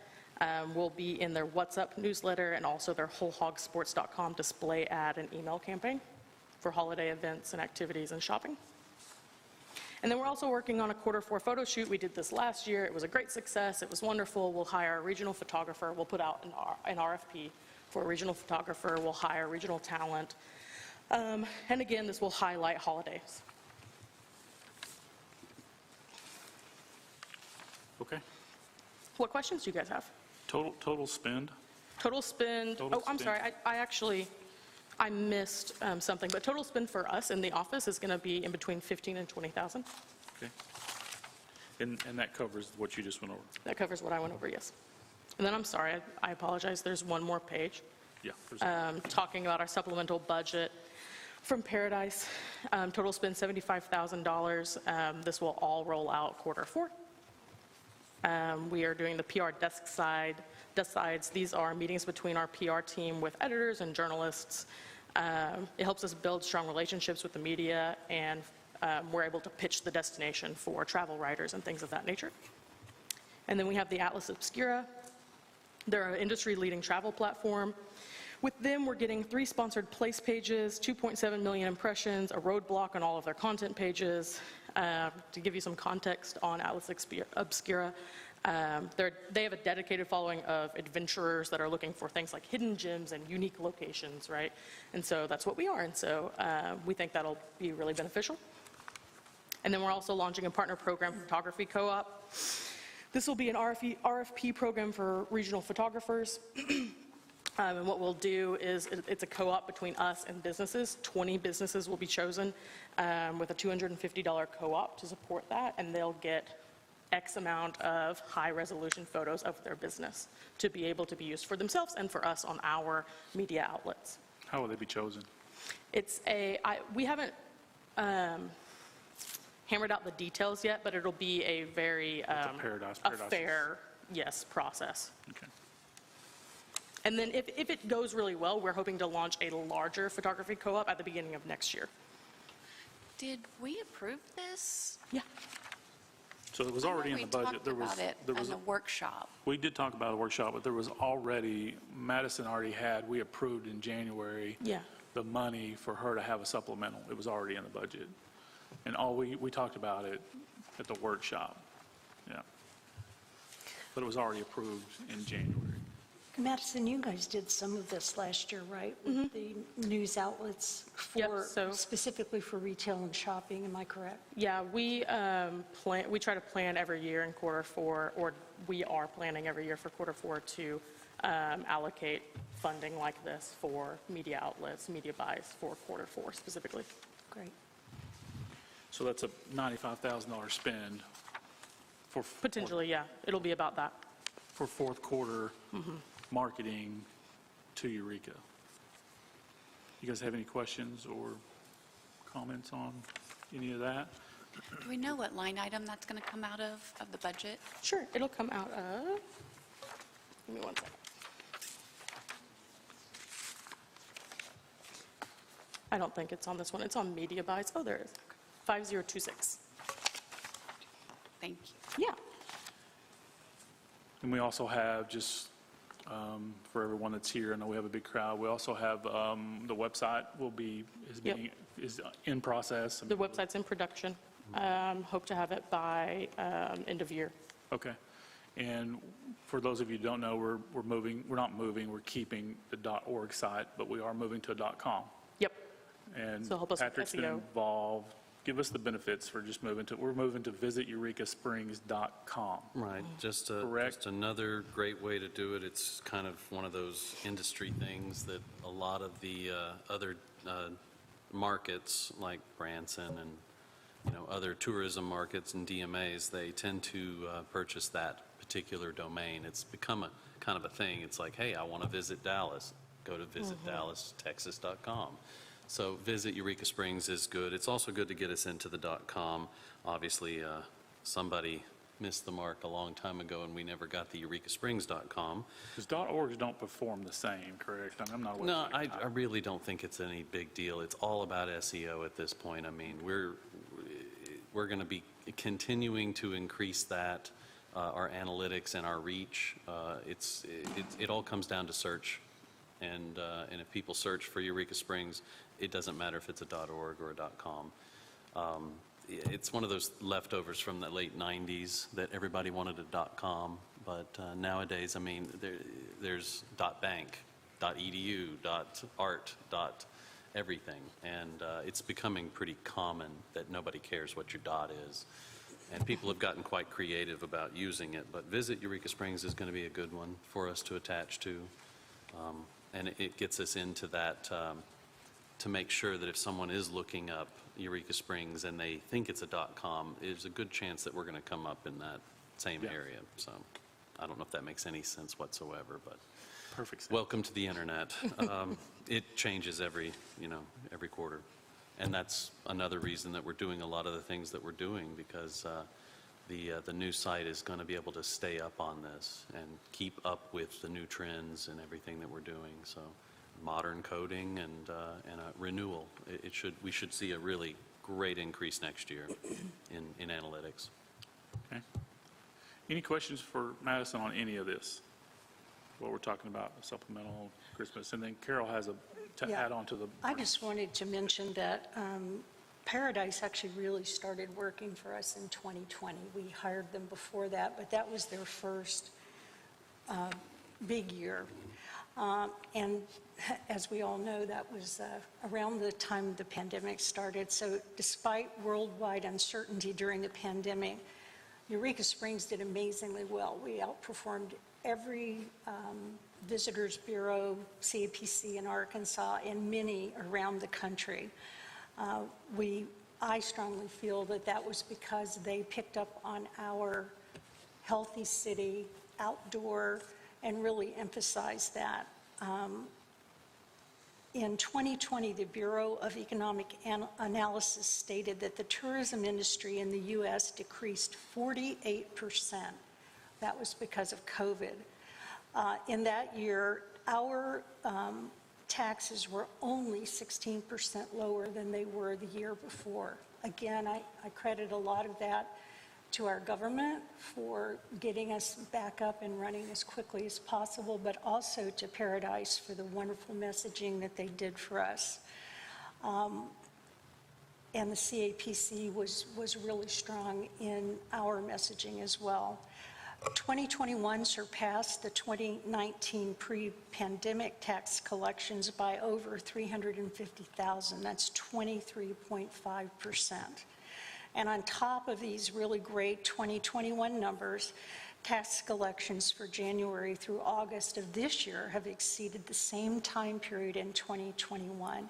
We'll be in their What's Up newsletter and also their WholeHogSports.com display ad and email campaign for holiday events and activities and shopping. And then we're also working on a Q4 photo shoot. We did this last year. It was a great success. It was wonderful. We'll hire a regional photographer. We'll put out an RFP for a regional photographer. We'll hire regional talent. And again, this will highlight holidays. Okay. What questions do you guys have? Total spend? Total spend, Total I'm spend. sorry, I missed something, but total spend for us in the office is going to be in between 15 and 20,000. Okay. And that covers what you just went over? That covers what I went over, yes. And then I'm sorry, I apologize, there's one more page Yeah. there's- talking about our supplemental budget from Paradise. Total spend $75,000. This will all roll out Q4. We are doing the PR desk sides. These are meetings between our PR team with editors and journalists. It helps us build strong relationships with the media, and we're able to pitch the destination for travel writers and things of that nature. And then we have the Atlas Obscura. They're an industry-leading travel platform. With them, we're getting 3 sponsored place pages, 2.7 million impressions, a roadblock on all of their content pages. To give you some context on Atlas Obscura, they have a dedicated following of adventurers that are looking for things like hidden gems and unique locations, right? And so that's what we are, and so we think that'll be really beneficial. And then we're also launching a partner program, Photography Co-op. This will be an RFP program for regional photographers. And what we'll do is it's a co-op between us and businesses. 20 businesses will be chosen with a $250 co-op to support that, and they'll get X amount of high-resolution photos of their business to be able to be used for themselves and for us on our media outlets. How will they be chosen? We haven't hammered out the details yet, but it'll be a very Paradise. fair, yes, process. Okay. And then if it goes really well, we're hoping to launch a larger photography co-op at the beginning of next year. Did we approve this? Yeah. So it was already in the budget. We talked about it in the workshop. We did talk about a workshop, but there was already, Madison already had, we approved in January. Yeah. The money for her to have a supplemental. It was already in the budget. And we talked about it at the workshop. Yeah. But it was already approved in January. Madison, you guys did some of this last year, right? With the news outlets Yep, for, so- specifically for retail and shopping, am I correct? Yeah, we try to plan every year in quarter four, or we are planning every year for quarter four to allocate funding like this for media outlets, media buys for quarter four specifically. Great. So that's a $95,000 spend for. Potentially, yeah, it'll be about that. For fourth quarter marketing to Eureka. You guys have any questions or comments on any of that? Do we know what line item that's going to come out of the budget? Sure, it'll come out of, give me one second. I don't think it's on this one. It's on media buys. Oh, there it is. 5026. Thank you. Yeah. And we also have, just for everyone that's here, I know we have a big crowd, we also have the website is in process. The website's in production. Hope to have it by end of year. Okay. And for those of you who don't know, we're keeping the .org site, but we are moving to a .com. Yep. And So help us with Patrick's been SEO. involved. Give us the benefits for just we're moving to visiteurekaSprings.com. Right, Correct. just another great way to do it. It's kind of one of those industry things that a lot of the other markets, like Branson and, other tourism markets and DMAs, they tend to purchase that particular domain. It's become a kind of a thing. It's like, hey, I want to visit Dallas. Go to visitdallastexas.com. So visit Eureka Springs is good. It's also good to get us into the .com. Obviously, somebody missed the mark a long time ago, and we never got the eurekasprings.com. Because .orgs don't perform the same, correct? I'm not a No, website I really don't think it's any big deal. It's all about SEO at this point. I mean, we're going to be continuing to increase that, our analytics and our reach. It all comes down to search. And if people search for Eureka Springs, it doesn't matter if it's a .org or a .com. It's one of those leftovers from the late 90s that everybody wanted a .com, but nowadays, I mean, there's .bank, .edu, .art, everything, and it's becoming pretty common that nobody cares what your dot is. And people have gotten quite creative about using it, but Visit Eureka Springs is going to be a good one for us to attach to. And it gets us into that to make sure that if someone is looking up Eureka Springs and they think it's a .com, there's a good chance that we're going to come up in that same area. So I don't know if that makes any sense whatsoever, but Perfect sense. welcome to the internet. It changes every quarter. And that's another reason that we're doing a lot of the things that we're doing, because the new site is going to be able to stay up on this and keep up with the new trends and everything that we're doing. So modern coding and a renewal. We should see a really great increase next year in analytics. Okay. Any questions for Madison on any of this? What we're talking about, supplemental Christmas, and then Carol has to Yeah. add on to the. I just wanted to mention that Paradise actually really started working for us in 2020. We hired them before that, but that was their first big year. And as we all know, that was around the time the pandemic started. So despite worldwide uncertainty during the pandemic, Eureka Springs did amazingly well. We outperformed every Visitors Bureau, CAPC in Arkansas, and many around the country. I strongly feel that was because they picked up on our healthy city, outdoor, and really emphasized that. In 2020, the Bureau of Economic Analysis stated that the tourism industry in the U.S. decreased 48%. That was because of COVID. In that year, our taxes were only 16% lower than they were the year before. Again, I credit a lot of that to our government for getting us back up and running as quickly as possible, but also to Paradise for the wonderful messaging that they did for us. And the CAPC was really strong in our messaging as well. 2021 surpassed the 2019 pre-pandemic tax collections by over $350,000. That's 23.5%. And on top of these really great 2021 numbers, tax collections for January through August of this year have exceeded the same time period in 2021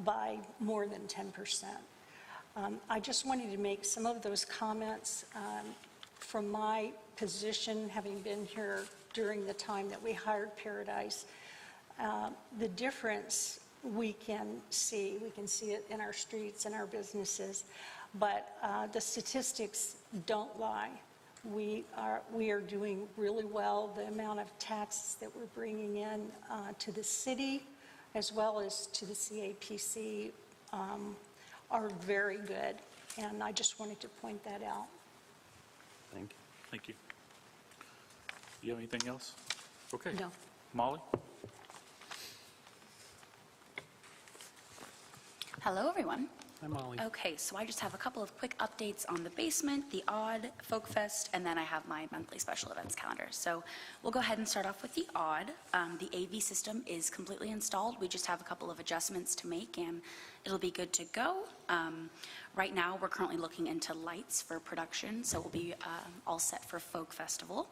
by more than 10%. I just wanted to make some of those comments from my position, having been here during the time that we hired Paradise. The difference we can see it in our streets and our businesses, but the statistics don't lie. We are doing really well. The amount of taxes that we're bringing in to the city as well as to the CAPC are very good, and I just wanted to point that out. Thank you. Thank you. You have anything else? Okay. No. Molly? Hello, everyone. Hi, Molly. Okay, so I just have a couple of quick updates on the basement, the Odd, Folk Fest, and then I have my monthly special events calendar. So we'll go ahead and start off with the Odd. The AV system is completely installed. We just have a couple of adjustments to make, and it'll be good to go. Right now, we're currently looking into lights for production, so we'll be all set for Folk Festival.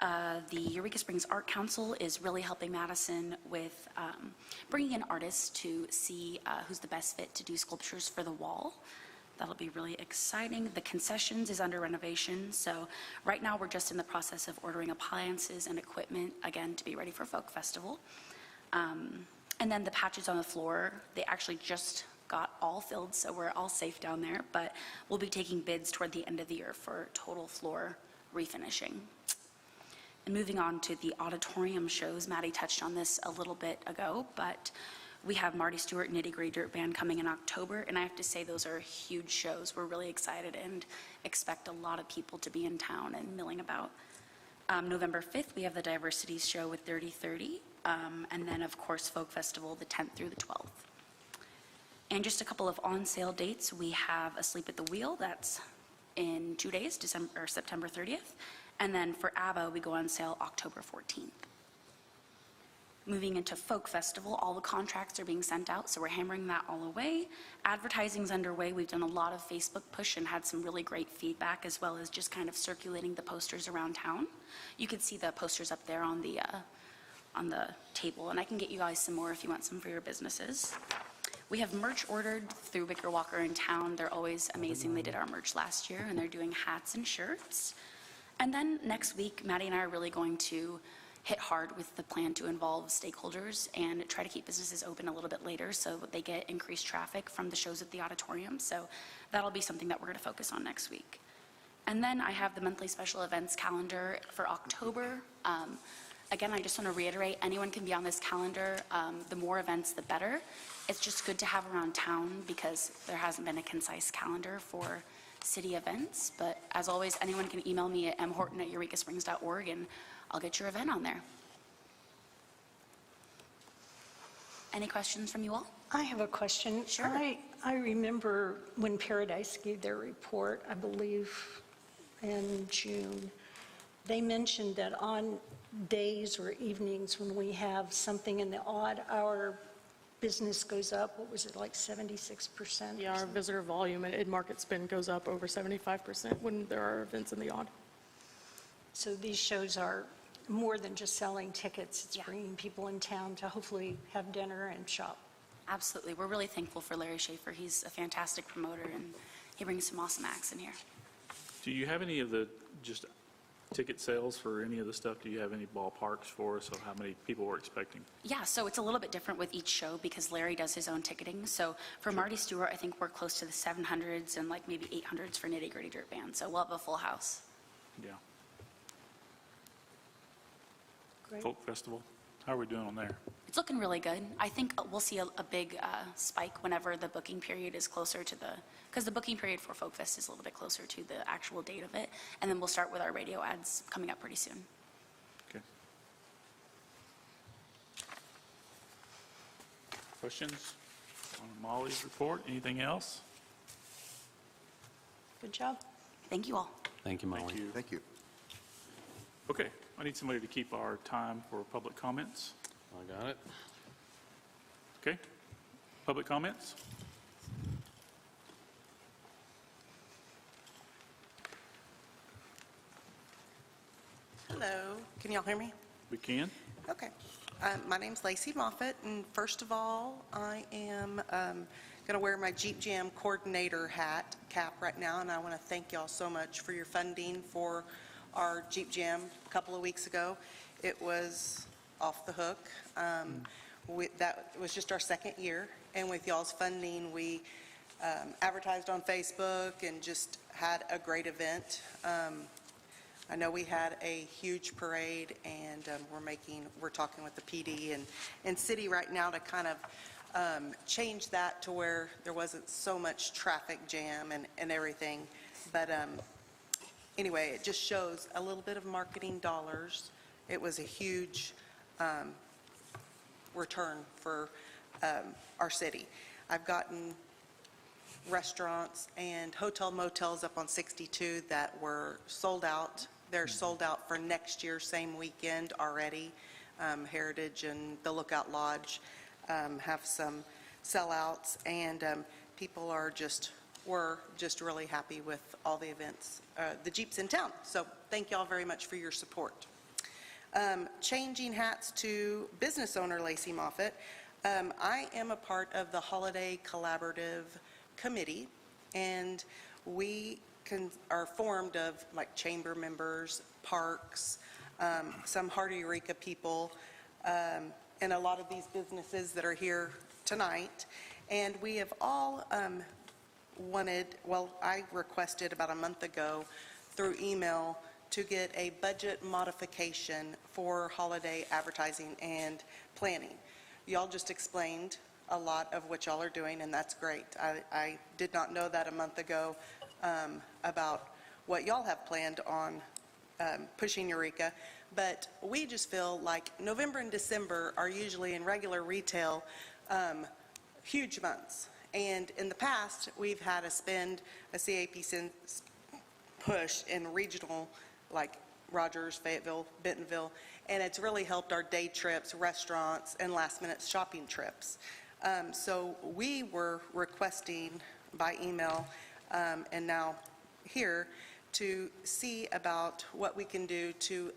The Eureka Springs Art Council is really helping Madison with bringing in artists to see who's the best fit to do sculptures for the wall. That'll be really exciting. The concessions is under renovation, so right now we're just in the process of ordering appliances and equipment, again, to be ready for Folk Festival. And then the patches on the floor, they actually just got all filled, so we're all safe down there, but we'll be taking bids toward the end of the year for total floor refinishing. And moving on to the Auditorium Shows, Maddie touched on this a little bit ago, but we have Marty Stewart Nitty Gritty Dirt Band coming in October, and I have to say those are huge shows. We're really excited and expect a lot of people to be in town and milling about. November 5th, we have the Diversities Show with 3030, and then, of course, Folk Festival the 10th through the 12th. And just a couple of on-sale dates. We have Asleep at the Wheel, that's in 2 days, September 30th. And then for ABBA, we go on sale October 14th. Moving into Folk Festival, all the contracts are being sent out, so we're hammering that all away. Advertising's underway. We've done a lot of Facebook push and had some really great feedback, as well as just kind of circulating the posters around town. You can see the posters up there on the table, and I can get you guys some more if you want some for your businesses. We have merch ordered through Wicker Walker in town. They're always amazing. They did our merch last year, and they're doing hats and shirts. And then next week, Maddie and I are really going to hit hard with the plan to involve stakeholders and try to keep businesses open a little bit later so that they get increased traffic from the shows at the auditorium. So that'll be something that we're going to focus on next week. And then I have the monthly special events calendar for October. Again, I just want to reiterate, anyone can be on this calendar. The more events, the better. It's just good to have around town because there hasn't been a concise calendar for city events. But as always, anyone can email me at mhorton@eurekasprings.org and I'll get your event on there. Any questions from you all? I have a question. Sure. I remember when Paradise gave their report, I believe in June, they mentioned that on days or evenings when we have something in the odd hour, business goes up. What was it, like 76%? Yeah, our visitor volume and in-market spend goes up over 75% when there are events in the odd. So these shows are more than just selling tickets. It's Yeah. bringing people in town to hopefully have dinner and shop. Absolutely. We're really thankful for Larry Schaefer. He's a fantastic promoter and he brings some awesome acts in here. Do you have any of the just ticket sales for any of the stuff? Do you have any ballparks for us of how many people we're expecting? Yeah, so it's a little bit different with each show because Larry does his own ticketing. So for Marty Stewart, I think we're close to the 700s and like maybe 800s for Nitty Gritty Dirt Band. So we'll have a full house. Yeah. Great. Folk Festival, how are we doing on there? It's looking really good. I think we'll see a big spike whenever the booking period is closer to because the booking period for Folk Fest is a little bit closer to the actual date of it. And then we'll start with our radio ads coming up pretty soon. Okay. Questions on Molly's report? Anything else? Good job. Thank you all. Thank you, Molly. Thank you. Thank you. Okay, I need somebody to keep our time for public comments. I got it. Okay, public comments? Hello, can y'all hear me? We can? Okay. My name's Lacey Moffatt, and first of all, I am going to wear my Jeep Jam coordinator cap right now, and I want to thank y'all so much for your funding for our Jeep Jam a couple of weeks ago. It was off the hook. That was just our second year, and with y'all's funding, we advertised on Facebook and just had a great event. I know we had a huge parade, and we're talking with the PD and city right now to kind of change that to where there wasn't so much traffic jam and everything. But anyway, it just shows a little bit of marketing dollars. It was a huge return for our city. I've gotten restaurants and hotel motels up on 62 that were sold out. They're sold out for next year, same weekend already. Heritage and the Lookout Lodge have some sellouts, and people were just really happy with all the events, the Jeeps in town. So thank y'all very much for your support. Changing hats to business owner Lacey Moffatt. I am a part of the Holiday Collaborative Committee, and we are formed of like chamber members, parks, some Heart Eureka people, and a lot of these businesses that are here tonight. And we have all I requested about a month ago through email to get a budget modification for holiday advertising and planning. Y'all just explained a lot of what y'all are doing, and that's great. I did not know that a month ago about what y'all have planned on pushing Eureka, but we just feel like November and December are usually in regular retail huge months. And in the past, we've had to spend a CAPC push in regional, like Rogers, Fayetteville, Bentonville, and it's really helped our day trips, restaurants, and last-minute shopping trips. So we were requesting by email and now here to see about what we can do to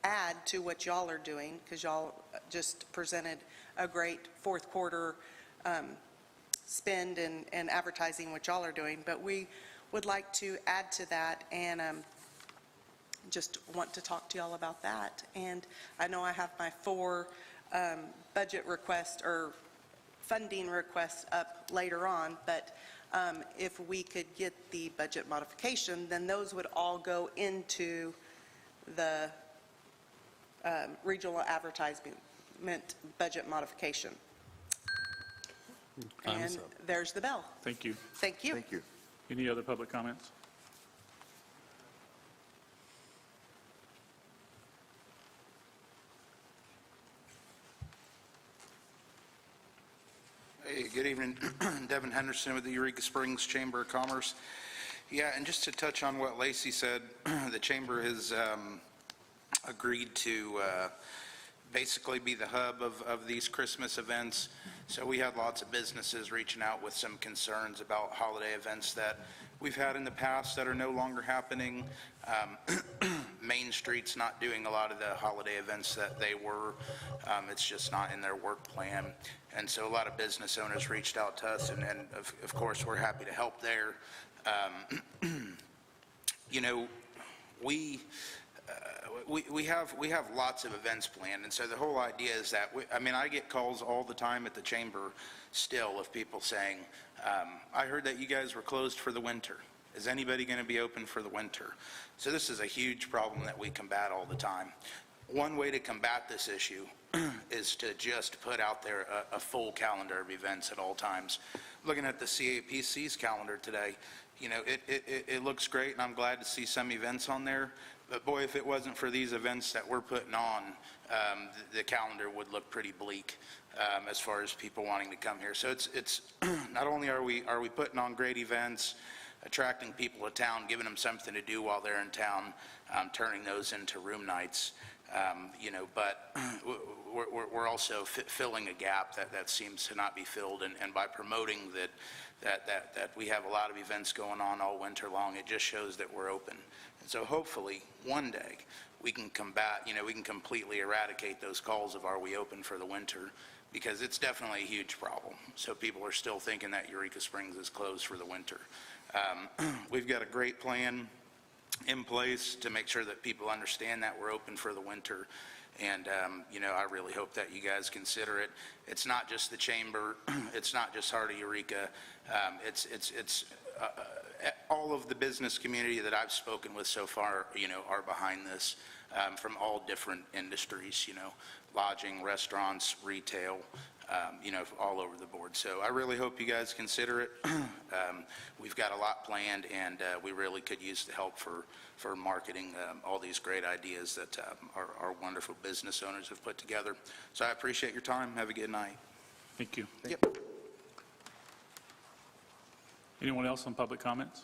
add to what y'all are doing, because y'all just presented a great fourth quarter spend and advertising what y'all are doing, but we would like to add to that and just want to talk to y'all about that. And I know I have my 4 budget requests or funding requests up later on, but if we could get the budget modification, then those would all go into the regional advertisement budget modification. Time's And up. there's the bell. Thank you. Thank you. Thank you. Any other public comments? Hey, good evening. Devin Henderson with the Eureka Springs Chamber of Commerce. Yeah, and just to touch on what Lacey said, the Chamber has agreed to basically be the hub of these Christmas events. So we had lots of businesses reaching out with some concerns about holiday events that we've had in the past that are no longer happening. Main Street's not doing a lot of the holiday events that they were. It's just not in their work plan. And so a lot of business owners reached out to us, and of course, we're happy to help there. You know, we have lots of events planned, and so the whole idea is that, I get calls all the time at the Chamber still of people saying, I heard that you guys were closed for the winter. Is anybody going to be open for the winter? So this is a huge problem that we combat all the time. One way to combat this issue is to just put out there a full calendar of events at all times. Looking at the CAPC's calendar today, you know, it looks great, and I'm glad to see some events on there. But boy, if it wasn't for these events that we're putting on, the calendar would look pretty bleak as far as people wanting to come here. So it's not only are we putting on great events, attracting people to town, giving them something to do while they're in town, turning those into room nights. But we're also filling a gap that seems to not be filled, and by promoting that we have a lot of events going on all winter long, it just shows that we're open. And so hopefully one day we can we can completely eradicate those calls of "are we open for the winter?" because it's definitely a huge problem. So people are still thinking that Eureka Springs is closed for the winter. We've got a great plan in place to make sure that people understand that we're open for the winter. And, I really hope that you guys consider it. It's not just the chamber. It's not just Heart of Eureka. It's all of the business community that I've spoken with so far, are behind this, from all different industries, lodging, restaurants, retail, all over the board. So I really hope you guys consider it. We've got a lot planned, and we really could use the help for marketing all these great ideas that our wonderful business owners have put together. So I appreciate your time. Have a good night. Thank you. Yep. Anyone else on public comments?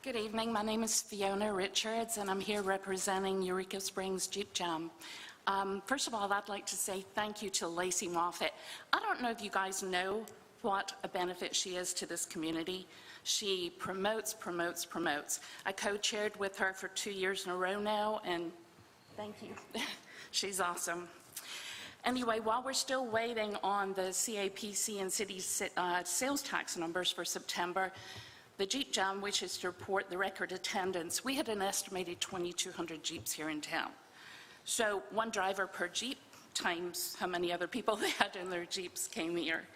Good evening. My name is Fiona Richards, and I'm here representing Eureka Springs Jeep Jam. First of all, I'd like to say thank you to Lacey Moffatt. I don't know if you guys know what a benefit she is to this community. She promotes. I co-chaired with her for 2 years in a row now, and thank you. She's awesome. Anyway, while we're still waiting on the CAPC and city sales tax numbers for September, the Jeep Jam wishes to report the record attendance. We had an estimated 2,200 Jeeps here in town. So one driver per Jeep times how many other people they had in their Jeeps came here.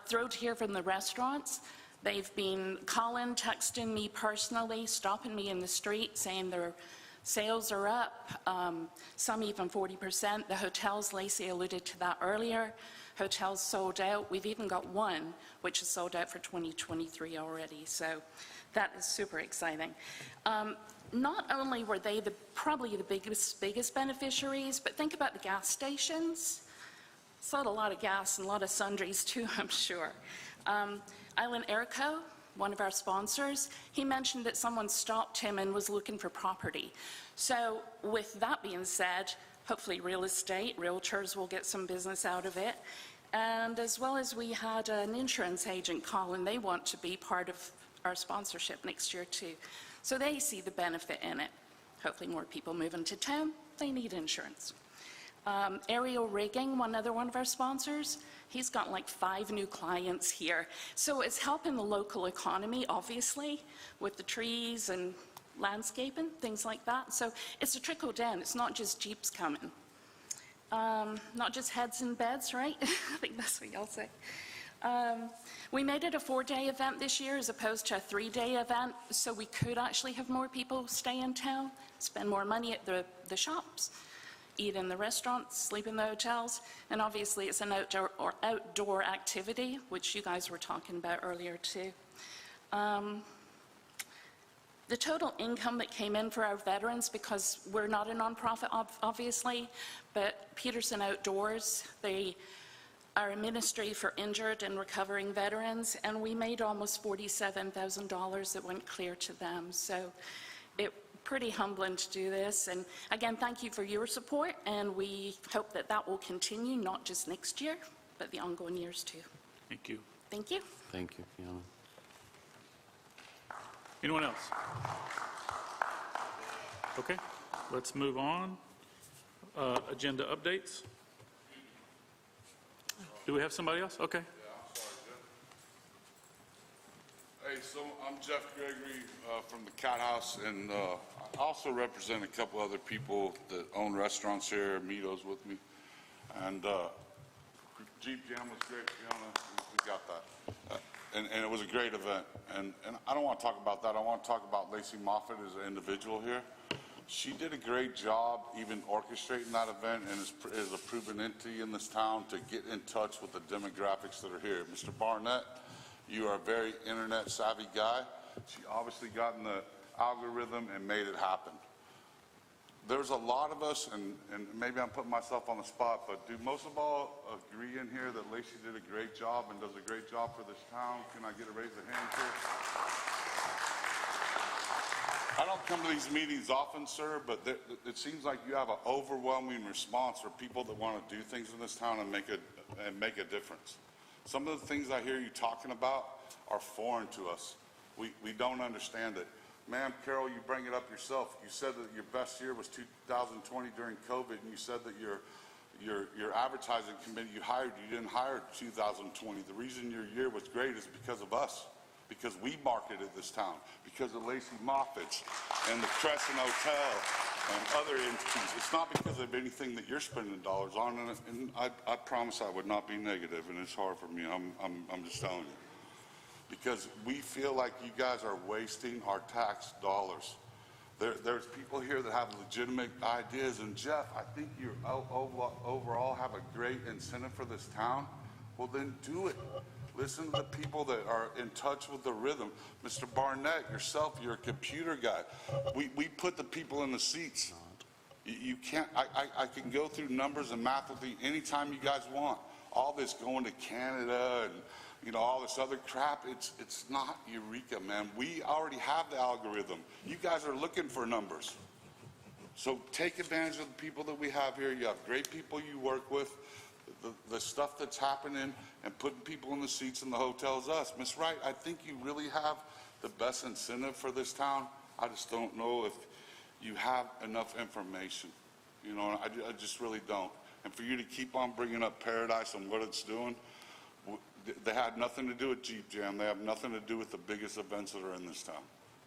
Through to hear from the restaurants, they've been calling, texting me personally, stopping me in the street, saying their sales are up, some even 40%. The hotels, Lacey alluded to that earlier. Hotels sold out. We've even got one which is sold out for 2023 already. So that is super exciting. Not only were they probably the biggest beneficiaries, but think about the gas stations. Sold a lot of gas and a lot of sundries too, I'm sure. Island Airco, one of our sponsors, he mentioned that someone stopped him and was looking for property. So with that being said, hopefully real estate, realtors will get some business out of it. And as well as we had an insurance agent call, and they want to be part of our sponsorship next year too. So they see the benefit in it. Hopefully more people move into town, they need insurance. Aerial Rigging, one of our sponsors, he's got like 5 new clients here. So it's helping the local economy, obviously, with the trees and landscaping, things like that. So it's a trickle down. It's not just Jeeps coming. Not just heads in beds, right? I think that's what y'all say. We made it a 4-day event this year as opposed to a 3-day event, so we could actually have more people stay in town, spend more money at the shops, eat in the restaurants, sleep in the hotels, and obviously it's an outdoor activity, which you guys were talking about earlier too. The total income that came in for our veterans, because we're not a nonprofit, obviously, but Peterson Outdoors, they are a ministry for injured and recovering veterans, and we made almost $47,000 that went clear to them. So it's pretty humbling to do this. And again, thank you for your support, and we hope that that will continue, not just next year, but the ongoing years too. Thank you. Thank you. Thank you, Fiona. Anyone else? Okay, let's move on. Agenda updates. Do we have somebody else? Okay. Yeah, I'm sorry, Jeff. Hey, so I'm Jeff Gregory from the Cat House, and I also represent a couple other people that own restaurants here, Mito's with me. And Jeep Jam was great, Fiona. We got that. And it was a great event. And I don't want to talk about that. I want to talk about Lacey Moffatt as an individual here. She did a great job even orchestrating that event, and is a proven entity in this town to get in touch with the demographics that are here. Mr. Barnett, you are a very internet savvy guy. She obviously got in the algorithm and made it happen. there's a lot of us, and maybe I'm putting myself on the spot, but do most of all agree in here that Lacey did a great job and does a great job for this town? Can I get a raise of hands here? I don't come to these meetings often, sir, but it seems like you have an overwhelming response for people that want to do things in this town and make a difference. Some of the things I hear you talking about are foreign to us. We don't understand it. Ma'am, Carol, you bring it up yourself. You said that your best year was 2020 during COVID, and you said that your advertising committee you didn't hire 2020. The reason your year was great is because of us, because we marketed this town, because of Lacey Moffatt and the Crescent Hotel and other entities. It's not because of anything that you're spending dollars on, and I promise I would not be negative, and it's hard for me. I'm just telling you. Because we feel like you guys are wasting our tax dollars. There's people here that have legitimate ideas, and Jeff, I think you overall have a great incentive for this town. Well, then do it. Listen to the people that are in touch with the rhythm. Mr. Barnett, yourself, you're a computer guy. We put the people in the seats. You can't, I can go through numbers and math with you anytime you guys want. All this going to Canada and all this other crap, it's not Eureka, man. We already have the algorithm. You guys are looking for numbers. So take advantage of the people that we have here. You have great people you work with. The stuff that's happening and putting people in the seats in the hotels, us. Miss Wright, I think you really have the best incentive for this town. I just don't know if you have enough information. I just really don't. And for you to keep on bringing up Paradise and what it's doing, they had nothing to do with Jeep Jam. They have nothing to do with the biggest events that are in this town.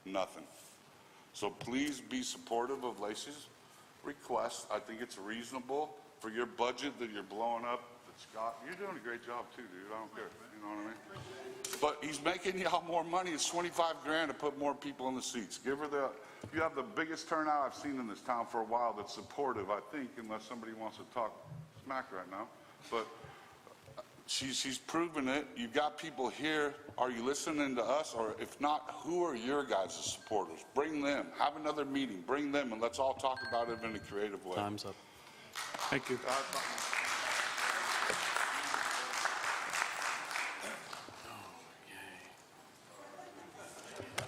Nothing. So please be supportive of Lacey's request. I think it's reasonable for your budget that you're blowing up. Scott, you're doing a great job too, dude. I don't care. You know what I mean? But he's making y'all more money. It's 25 grand to put more people in the seats. Give her you have the biggest turnout I've seen in this town for a while that's supportive, I think, unless somebody wants to talk smack right now. But she's proven it. You've got people here. Are you listening to us? Or if not, who are your guys' supporters? Bring them. Have another meeting. Bring them, and let's all talk about it in a creative way. Time's up. Thank you.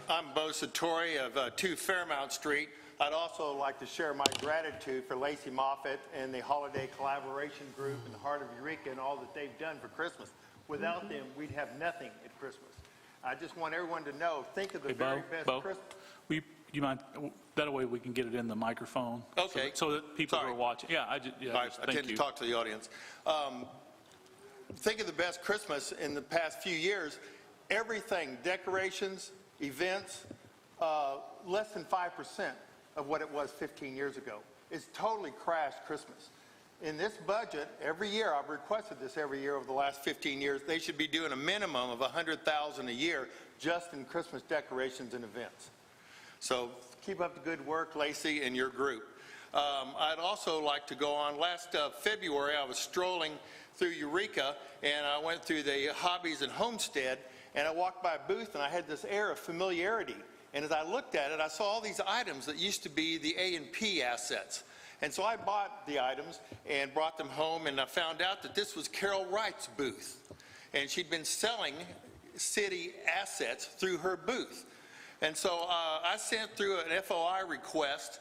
I'm Bo Satori of 2 Fairmount Street. I'd also like to share my gratitude for Lacey Moffatt and the Holiday Collaboration Group and the Heart of Eureka and all that they've done for Christmas. Without them, we'd have nothing at Christmas. I just want everyone to know, think of the very best Christmas. You mind, that way we can get it in the microphone? Okay. So that people who are watching, I tend to talk to the audience. Think of the best Christmas in the past few years. Everything, decorations, events, less than 5% of what it was 15 years ago. It's totally crashed Christmas. In this budget, every year, I've requested this every year over the last 15 years, they should be doing a minimum of $100,000 a year just in Christmas decorations and events. So keep up the good work, Lacey, and your group. I'd also like to go on. Last February, I was strolling through Eureka, and I went through the Hobbies and Homestead, and I walked by a booth, and I had this air of familiarity. And as I looked at it, I saw all these items that used to be the A&P assets. And so I bought the items and brought them home, and I found out that this was Carol Wright's booth. And she'd been selling city assets through her booth. And so I sent through an FOI request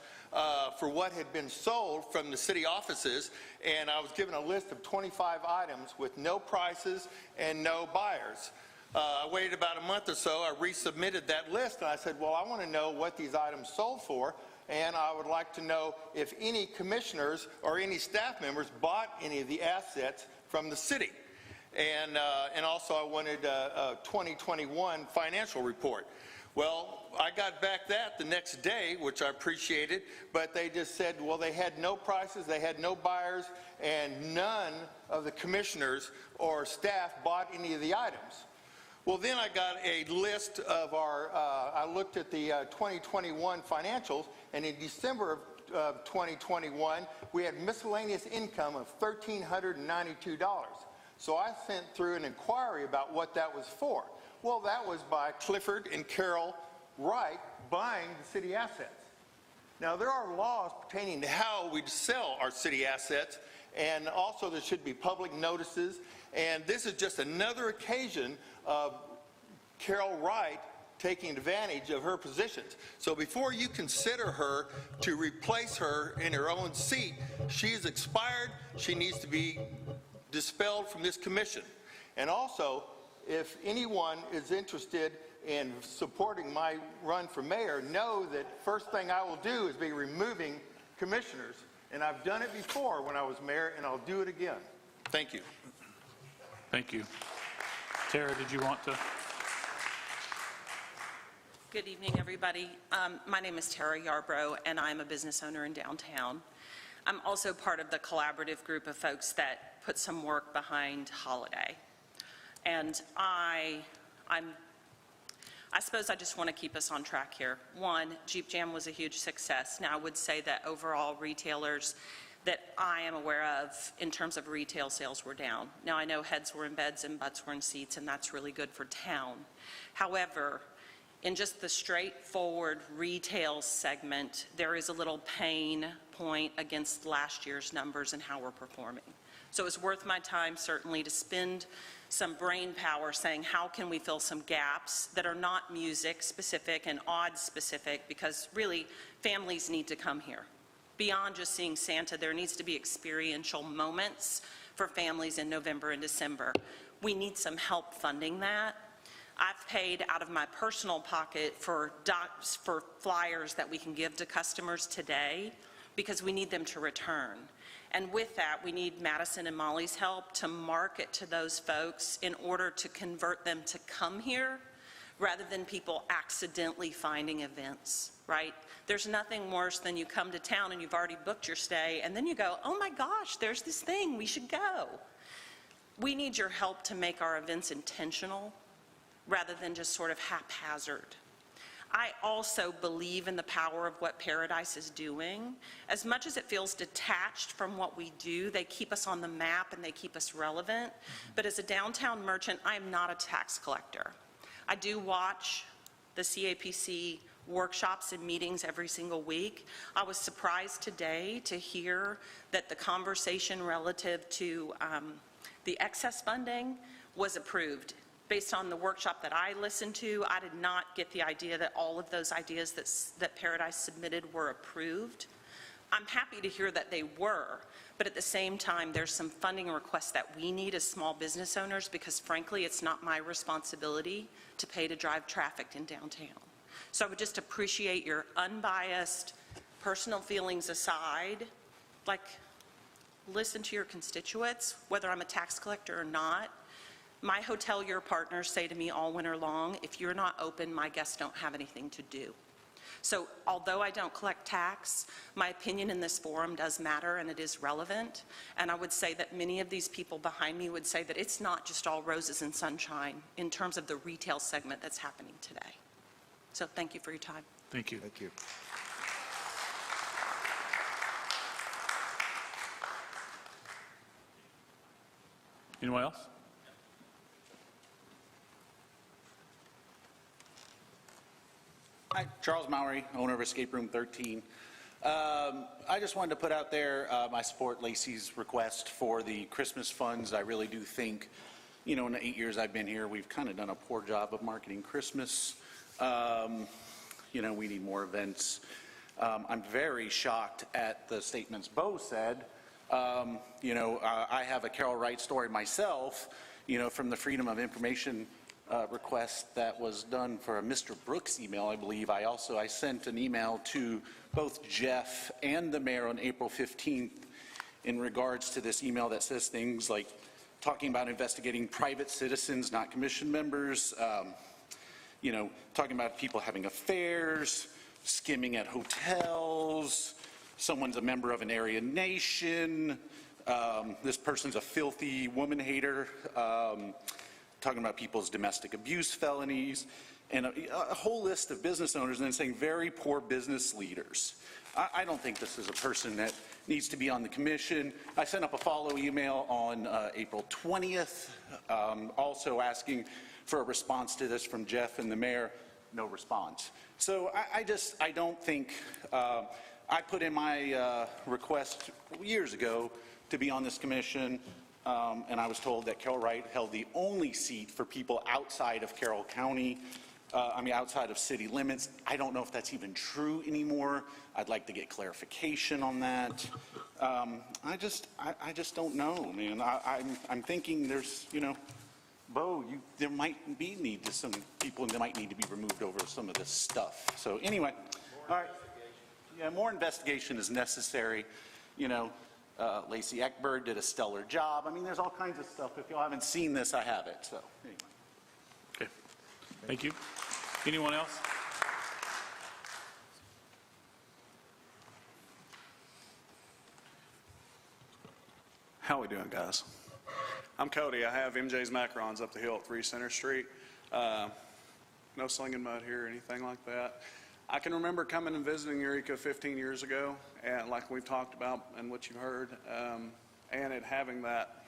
for what had been sold from the city offices, and I was given a list of 25 items with no prices and no buyers. I waited about a month or so. I resubmitted that list, and I said, well, I want to know what these items sold for, and I would like to know if any commissioners or any staff members bought any of the assets from the city. And also I wanted a 2021 financial report. Well, I got back that the next day, which I appreciated, but they just said, well, they had no prices, they had no buyers, and none of the commissioners or staff bought any of the items. Well, then I got a list of I looked at the 2021 financials, and in December of 2021, we had miscellaneous income of $1,392. So I sent through an inquiry about what that was for. Well, that was by Clifford and Carol Wright buying the city assets. Now, there are laws pertaining to how we sell our city assets, and also there should be public notices, and this is just another occasion of Carol Wright taking advantage of her positions. So before you consider her to replace her in her own seat, she is expired. She needs to be dispelled from this commission. And also, if anyone is interested in supporting my run for mayor, know that first thing I will do is be removing commissioners. And I've done it before when I was mayor, and I'll do it again. Thank you. Thank you. Tara, did you want to? Good evening, everybody. My name is Tara Yarbrough, and I'm a business owner in downtown. I'm also part of the collaborative group of folks that put some work behind Holiday. And I suppose I just want to keep us on track here. One, Jeep Jam was a huge success. Now, I would say that overall retailers that I am aware of in terms of retail sales were down. Now, I know heads were in beds and butts were in seats, and that's really good for town. However, in just the straightforward retail segment, there is a little pain point against last year's numbers and how we're performing. So it's worth my time, certainly, to spend some brain power saying how can we fill some gaps that are not music specific and odd specific, because really families need to come here. Beyond just seeing Santa, there needs to be experiential moments for families in November and December. We need some help funding that. I've paid out of my personal pocket for flyers that we can give to customers today because we need them to return. And with that, we need Madison and Molly's help to market to those folks in order to convert them to come here rather than people accidentally finding events, right? There's nothing worse than you come to town and you've already booked your stay and then you go, oh my gosh, there's this thing, we should go. We need your help to make our events intentional rather than just sort of haphazard. I also believe in the power of what Paradise is doing. As much as it feels detached from what we do, they keep us on the map and they keep us relevant. But as a downtown merchant, I am not a tax collector. I do watch the CAPC workshops and meetings every single week. I was surprised today to hear that the conversation relative to the excess funding was approved. Based on the workshop that I listened to, I did not get the idea that all of those ideas that Paradise submitted were approved. I'm happy to hear that they were, but at the same time, there's some funding requests that we need as small business owners because frankly, it's not my responsibility to pay to drive traffic in downtown. So I would just appreciate your unbiased personal feelings aside, like listen to your constituents, whether I'm a tax collector or not. My hotelier partners say to me all winter long, if you're not open, my guests don't have anything to do. So although I don't collect tax, my opinion in this forum does matter and it is relevant. And I would say that many of these people behind me would say that it's not just all roses and sunshine in terms of the retail segment that's happening today. So thank you for your time. Thank you. Thank you. Anyone else? Hi, Charles Mowry, owner of Escape Room 13. I just wanted to put out there my support Lacey's request for the Christmas funds. I really do think, you know, in the 8 years I've been here, we've kind of done a poor job of marketing Christmas. You know, we need more events. I'm very shocked at the statements Bo said. You know, I have a Carol Wright story myself, you know, from the Freedom of Information request that was done for a Mr. Brooks email, I believe. I sent an email to both Jeff and the mayor on April 15th in regards to this email that says things like talking about investigating private citizens, not commission members, you know, talking about people having affairs, skimming at hotels, someone's a member of an Aryan nation, this person's a filthy woman hater, talking about people's domestic abuse felonies, and a whole list of business owners, and then saying very poor business leaders. I don't think this is a person that needs to be on the commission. I sent up a follow email on April 20th, also asking for a response to this from Jeff and the mayor. no response. So I don't think, I put in my request years ago to be on this commission, and I was told that Carroll Wright held the only seat for people outside of Carroll County, outside of city limits. I don't know if that's even true anymore. I'd like to get clarification on that. I just don't know, man. I'm thinking there's, Bo, there might be need to some people, and they might need to be removed over some of this stuff. So anyway, all right. Yeah, more investigation is necessary. Lacey Eckberg did a stellar job. There's all kinds of stuff. If y'all haven't seen this, I have it. So anyway. Okay. Thank you. Anyone else? How we doing, guys? I'm Cody. I have MJ's Macarons up the hill at 3 Center Street. No slinging mud here or anything like that. I can remember coming and visiting Eureka 15 years ago, and like we've talked about and what you've heard, and it having that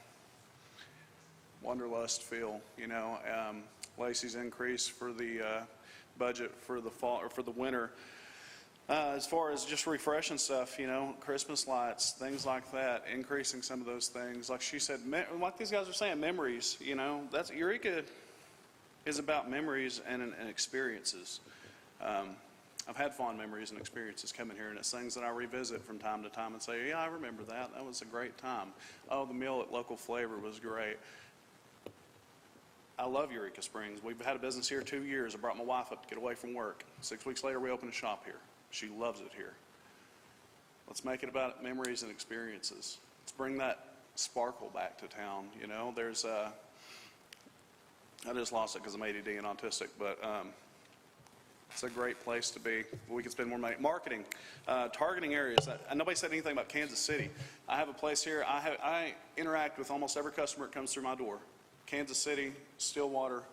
wanderlust feel, Lacey's increase for the budget for the fall or for the winter. As far as just refreshing stuff, Christmas lights, things like that, increasing some of those things. Like she said, like these guys are saying, memories, that's Eureka is about memories and experiences. I've had fond memories and experiences coming here, and it's things that I revisit from time to time and say, yeah, I remember that. That was a great time. Oh, the meal at Local Flavor was great. I love Eureka Springs. We've had a business here 2 years. I brought my wife up to get away from work. 6 weeks later, we opened a shop here. She loves it here. Let's make it about memories and experiences. Let's bring that sparkle back to town. There's I just lost it because I'm ADD and autistic, but it's a great place to be. We can spend more money. Marketing, targeting areas. Nobody said anything about Kansas City. I have a place here. I interact with almost every customer that comes through my door. Kansas City, Stillwater,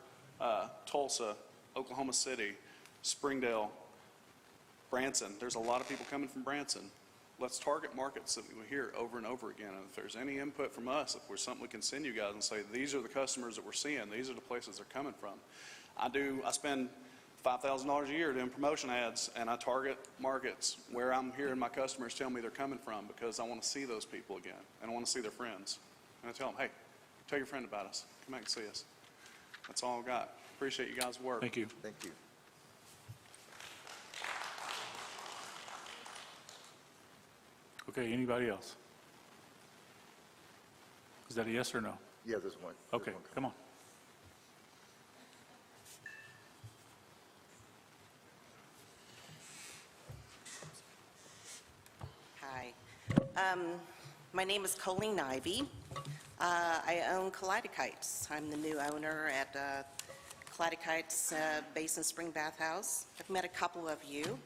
Tulsa, Oklahoma City, Springdale, Branson. There's a lot of people coming from Branson. Let's target markets that we hear over and over again. And if there's any input from us, if there's something we can send you guys and say, these are the customers that we're seeing, these are the places they're coming from. I spend $5,000 a year doing promotion ads, and I target markets where I'm hearing my customers tell me they're coming from because I want to see those people again, and I want to see their friends. And I tell them, hey, tell your friend about us. Come back and see us. That's all I've got. Appreciate you guys' work. Thank you. Thank you. Okay, anybody else? Is that a yes or no? Yeah, there's one. Okay, come on. Hi. My name is Colleen Ivy. I own Kaleidokites. I'm the new owner at Kaleidokites Basin Spring Bath House. I've met a couple of you.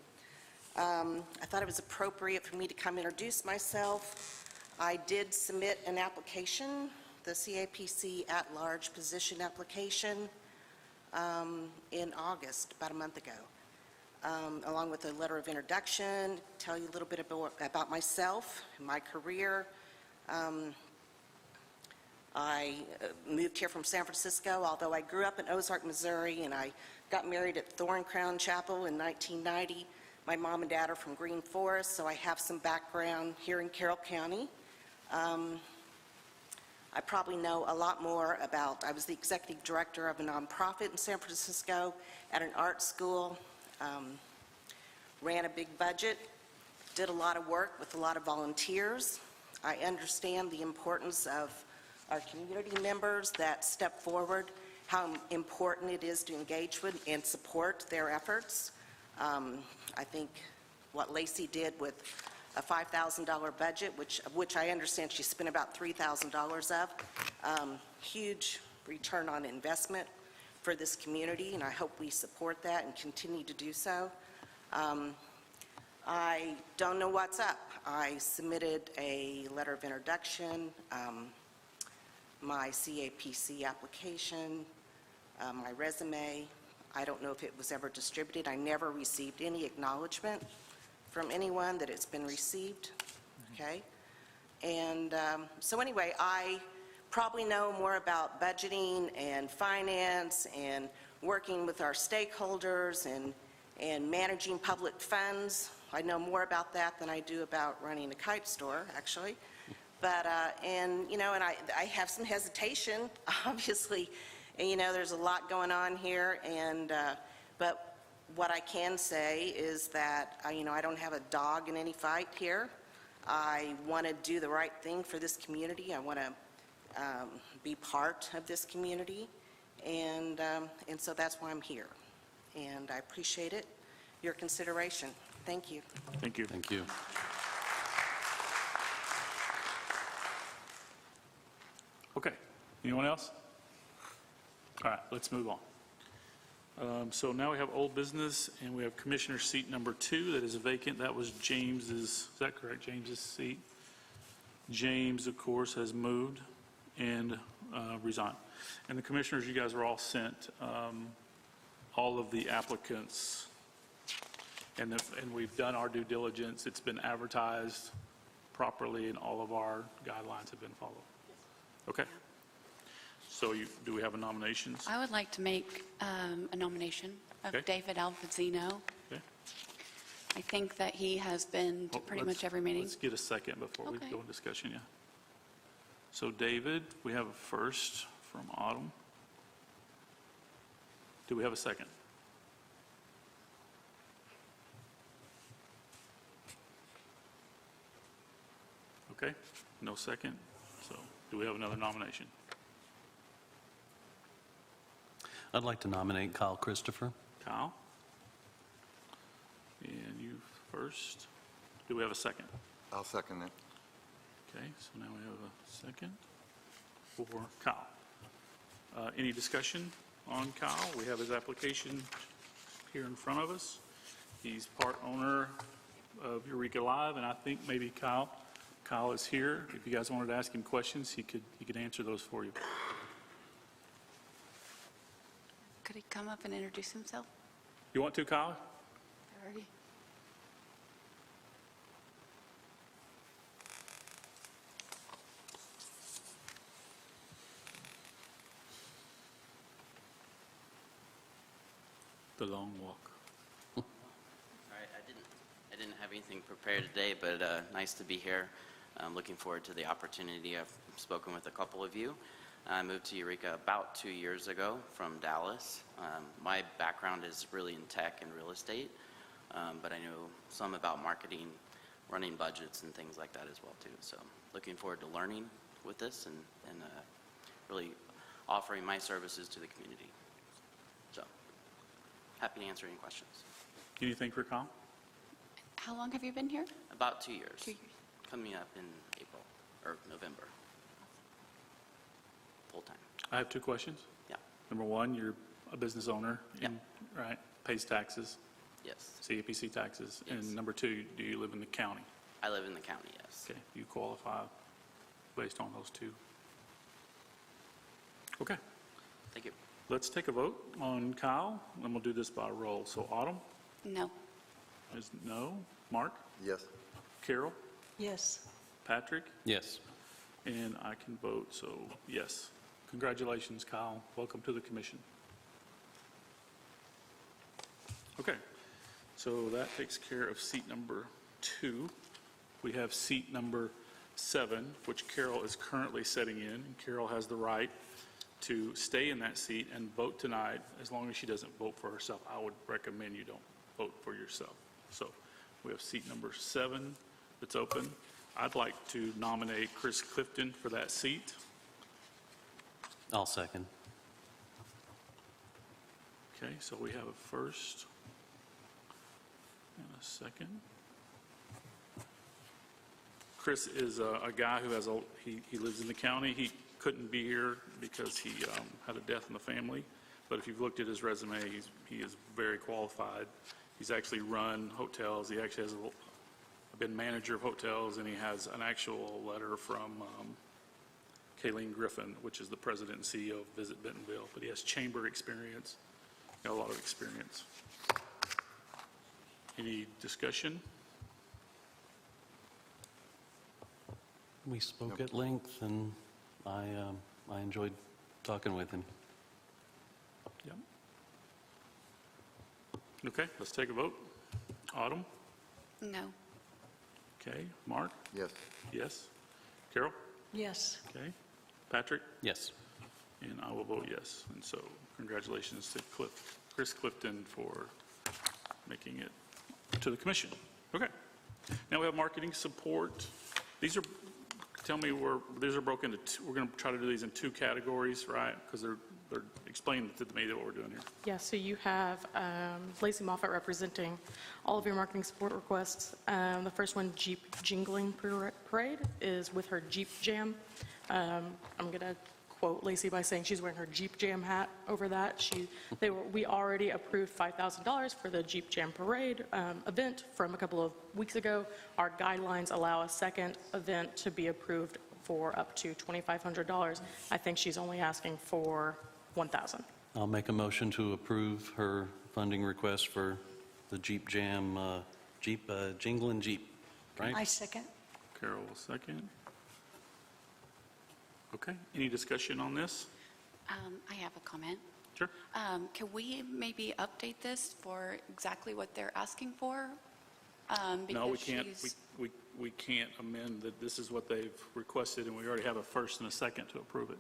I thought it was appropriate for me to come introduce myself. I did submit an application, the CAPC at-large position application, in August, about a month ago, along with a letter of introduction, tell you a little bit about myself, my career. I moved here from San Francisco, although I grew up in Ozark, Missouri, and I got married at Thorn Crown Chapel in 1990. My mom and dad are from Green Forest, so I have some background here in Carroll County. I probably know a lot more about, I was the executive director of a nonprofit in San Francisco at an art school, ran a big budget, did a lot of work with a lot of volunteers. I understand the importance of our community members that step forward, how important it is to engage with and support their efforts. I think what Lacey did with a $5,000 budget, which I understand she spent about $3,000 of, huge return on investment for this community, and I hope we support that and continue to do so. I don't know what's up. I submitted a letter of introduction, my CAPC application, my resume. I don't know if it was ever distributed. I never received any acknowledgement from anyone that it's been received, okay? And so anyway, I probably know more about budgeting and finance and working with our stakeholders and managing public funds. I know more about that than I do about running a kite store, actually. But, and I have some hesitation, obviously. And, there's a lot going on here, and, but what I can say is that, I don't have a dog in any fight here. I want to do the right thing for this community. I want to be part of this community, and so that's why I'm here. And I appreciate it, your consideration. Thank you. Thank you. Thank you. Okay. Anyone else? All right, let's move on. So now we have old business, and we have Commissioner seat number 2 that is vacant. That was James's, is that correct, James's seat? James, of course, has moved and resigned. And the commissioners, you guys are all sent all of the applicants, and we've done our due diligence. It's been advertised properly, and all of our guidelines have been followed. Okay. So do we have a nominations? I would like to make a nomination of Okay. David Alfazino. Okay. I think that he has been to Well, pretty let's- much every meeting. Let's get a second before we Okay. go in discussion, yeah. So David, we have a first from Autumn. Do we have a second? Okay, no second. So do we have another nomination? I'd like to nominate Kyle Christopher. Kyle? And you first. Do we have a second? I'll second it. Okay, so now we have a second for Kyle. Any discussion on Kyle? We have his application here in front of us. He's part owner of Eureka Live, and I think maybe Kyle is here. If you guys wanted to ask him questions, he could answer those for you. Could he come up and introduce himself? You want to, Kyle? Already. The long walk. All right, I didn't have anything prepared today, but nice to be here. I'm looking forward to the opportunity. I've spoken with a couple of you. I moved to Eureka about 2 years ago from Dallas. My background is really in tech and real estate, but I know some about marketing, running budgets, and things like that as well too. So looking forward to learning with this and really offering my services to the community. So happy to answer any questions. Anything for Kyle? How long have you been here? About 2 years. 2 years. Coming up in April or November. Full time. I have 2 questions. Yeah. Number one, you're a business owner, right? Pays taxes, Yes. CAPC taxes. Yes. And number 2, do you live in the county? I live in the county, yes. Okay, you qualify based on those 2. Okay, Thank you. let's take a vote on Kyle, and we'll do this by roll. So Autumn No. is no. Mark? Yes. Carol? Yes. Patrick? Yes. And I can vote, so yes. Congratulations, Kyle. Welcome to the commission. Okay, so that takes care of seat number 2. We have seat number 7, which Carol is currently sitting in. And Carol has the right to stay in that seat and vote tonight, as long as she doesn't vote for herself. I would recommend you don't vote for yourself. So we have seat number 7 that's open. I'd like to nominate Chris Clifton for that seat. I'll second. Okay, so we have a first and a second. Chris is a guy who has he lives in the county. He couldn't be here because he had a death in the family. But if you've looked at his resume, he is very qualified. He's actually run hotels. He actually has been manager of hotels, and he has an actual letter from Kayleen Griffin, which is the president and CEO of Visit Bentonville. But he has chamber experience, got a lot of experience. Any discussion? We spoke at length, and I enjoyed talking with him. Yep. Okay, let's take a vote. Autumn? No. Okay. Mark? Yes. Yes. Carol? Yes. Okay. Patrick? Yes. And I will vote yes. And so congratulations to Chris Clifton for making it to the commission. Okay. Now we have marketing support. These are, tell me these are broken into two, we're going to try to do these in two categories, right? Because they're explain to me what we're doing here. Yeah, so you have Lacey Moffatt representing all of your marketing support requests. The first one, Jeep Jingling Parade, is with her Jeep Jam. I'm going to quote Lacey by saying she's wearing her Jeep Jam hat over that. We already approved $5,000 for the Jeep Jam Parade event from a couple of weeks ago. Our guidelines allow a second event to be approved for up to $2,500. I think she's only asking for $1,000. I'll make a motion to approve her funding request for the Jeep Jam, Jinglin' Jeep, right? I second. Carol will second. Okay, any discussion on this? I have a comment. Sure. Can we maybe update this for exactly what they're asking for? No, we Because can't, she's- we can't amend that this is what they've requested, and we already have a first and a second to approve it.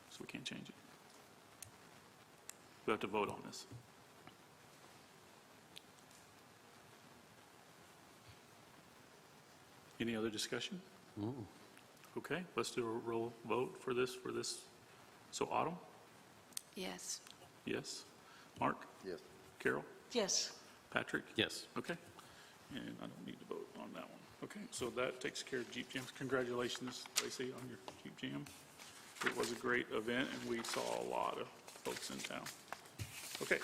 So we can't change it. We have to vote on this. Any other discussion? Ooh. Okay, let's do a roll vote for this. So Autumn? Yes. Yes. Mark? Yes. Carol? Yes. Patrick? Yes. Okay. And I don't need to vote on that one. Okay, so that takes care of Jeep Jams. Congratulations, Lacey, on your Jeep Jam. It was a great event, and we saw a lot of folks in town. Okay,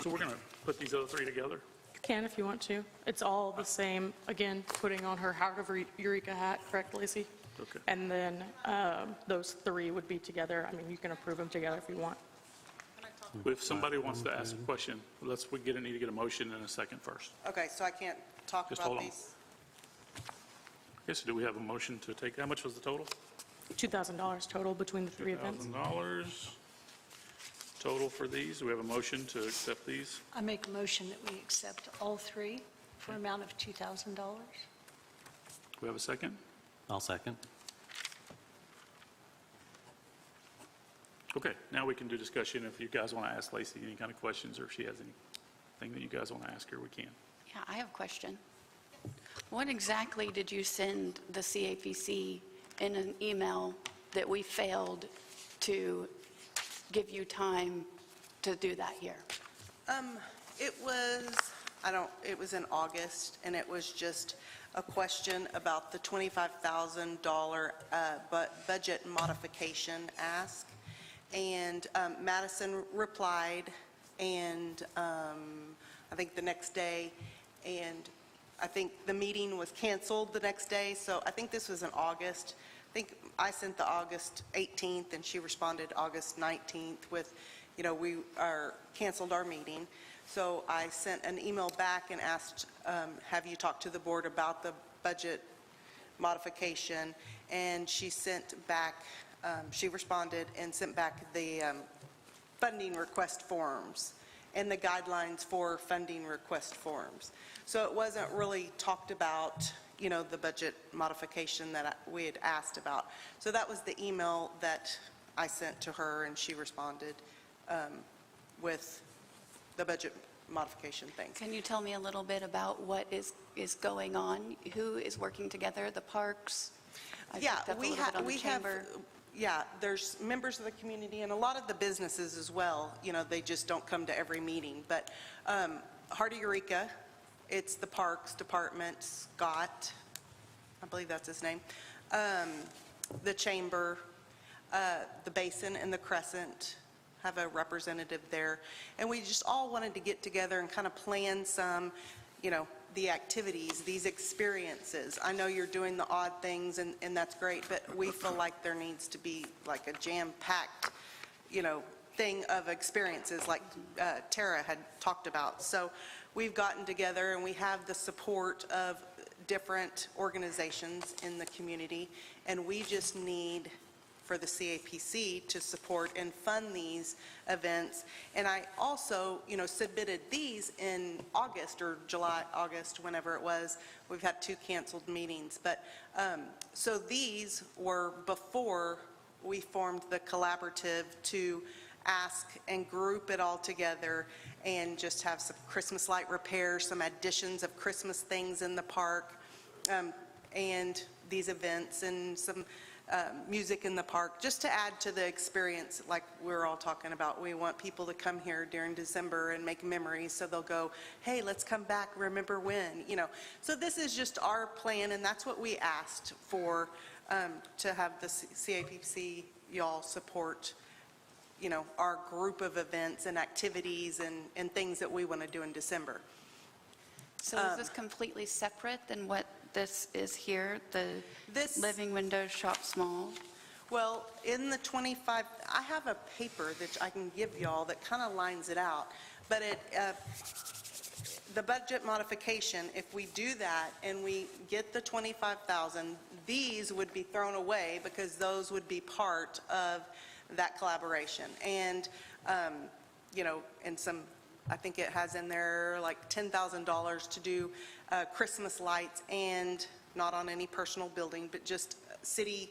so we're going to put these other three together. Can if you want to. It's all the same, again, putting on her Heart of Eureka hat, correct, Lacey? Okay. And then those three would be together. I mean, you can approve them together if you want. If somebody wants to ask a question, need to get a motion and a second first. Okay, so I can't talk Just about hold on. these? Okay, so do we have a motion to take, how much was the total? $2,000 total between the three events. $2,000 total for these. Do we have a motion to accept these? I make a motion that we accept all three for an amount of $2,000. Do we have a second? I'll second. Okay, now we can do discussion. If you guys want to ask Lacey any kind of questions, or if she has anything that you guys want to ask her, we can. Yeah, I have a question. What exactly did you send the CAPC in an email that we failed to give you time to do that here? It was in August, and it was just a question about the $25,000 budget modification ask. And Madison replied, and I think the next day, and I think the meeting was canceled the next day, so I think this was in August. I think I sent the August 18th, and she responded August 19th with, we canceled our meeting. So I sent an email back and asked, have you talked to the board about the budget modification? And she sent back, she responded and sent back the funding request forms and the guidelines for funding request forms. So it wasn't really talked about, the budget modification that we had asked about. So that was the email that I sent to her, and she responded with the budget modification thing. Can you tell me a little bit about what is going on? Who is working together? The parks? I Yeah, picked up a little bit on the chamber. There's members of the community and a lot of the businesses as well. They just don't come to every meeting. But Heart of Eureka, it's the Parks Department, Scott, I believe that's his name, the Chamber, the Basin and the Crescent have a representative there. And we just all wanted to get together and kind of plan some, the activities, these experiences. I know you're doing the odd things, and that's great, but we feel like there needs to be like a jam-packed, thing of experiences like Tara had talked about. So we've gotten together, and we have the support of different organizations in the community, and we just need for the CAPC to support and fund these events. And I also, submitted these in August or July, August, whenever it was. We've had 2 canceled meetings. But so these were before we formed the collaborative to ask and group it all together and just have some Christmas light repairs, some additions of Christmas things in the park, and these events and some music in the park, just to add to the experience like we're all talking about. We want people to come here during December and make memories, so they'll go, hey, let's come back, remember when, So this is just our plan, and that's what we asked for, to have the CAPC, y'all support, our group of events and activities and things that we want to do in December. So is this completely separate than what this is here, the Living Windows Shop Small? Well, in the 25, I have a paper that I can give y'all that kind of lines it out, but the budget modification, if we do that and we get the 25,000, these would be thrown away because those would be part of that collaboration. And, and some, I think it has in there like $10,000 to do Christmas lights, and not on any personal building, but just city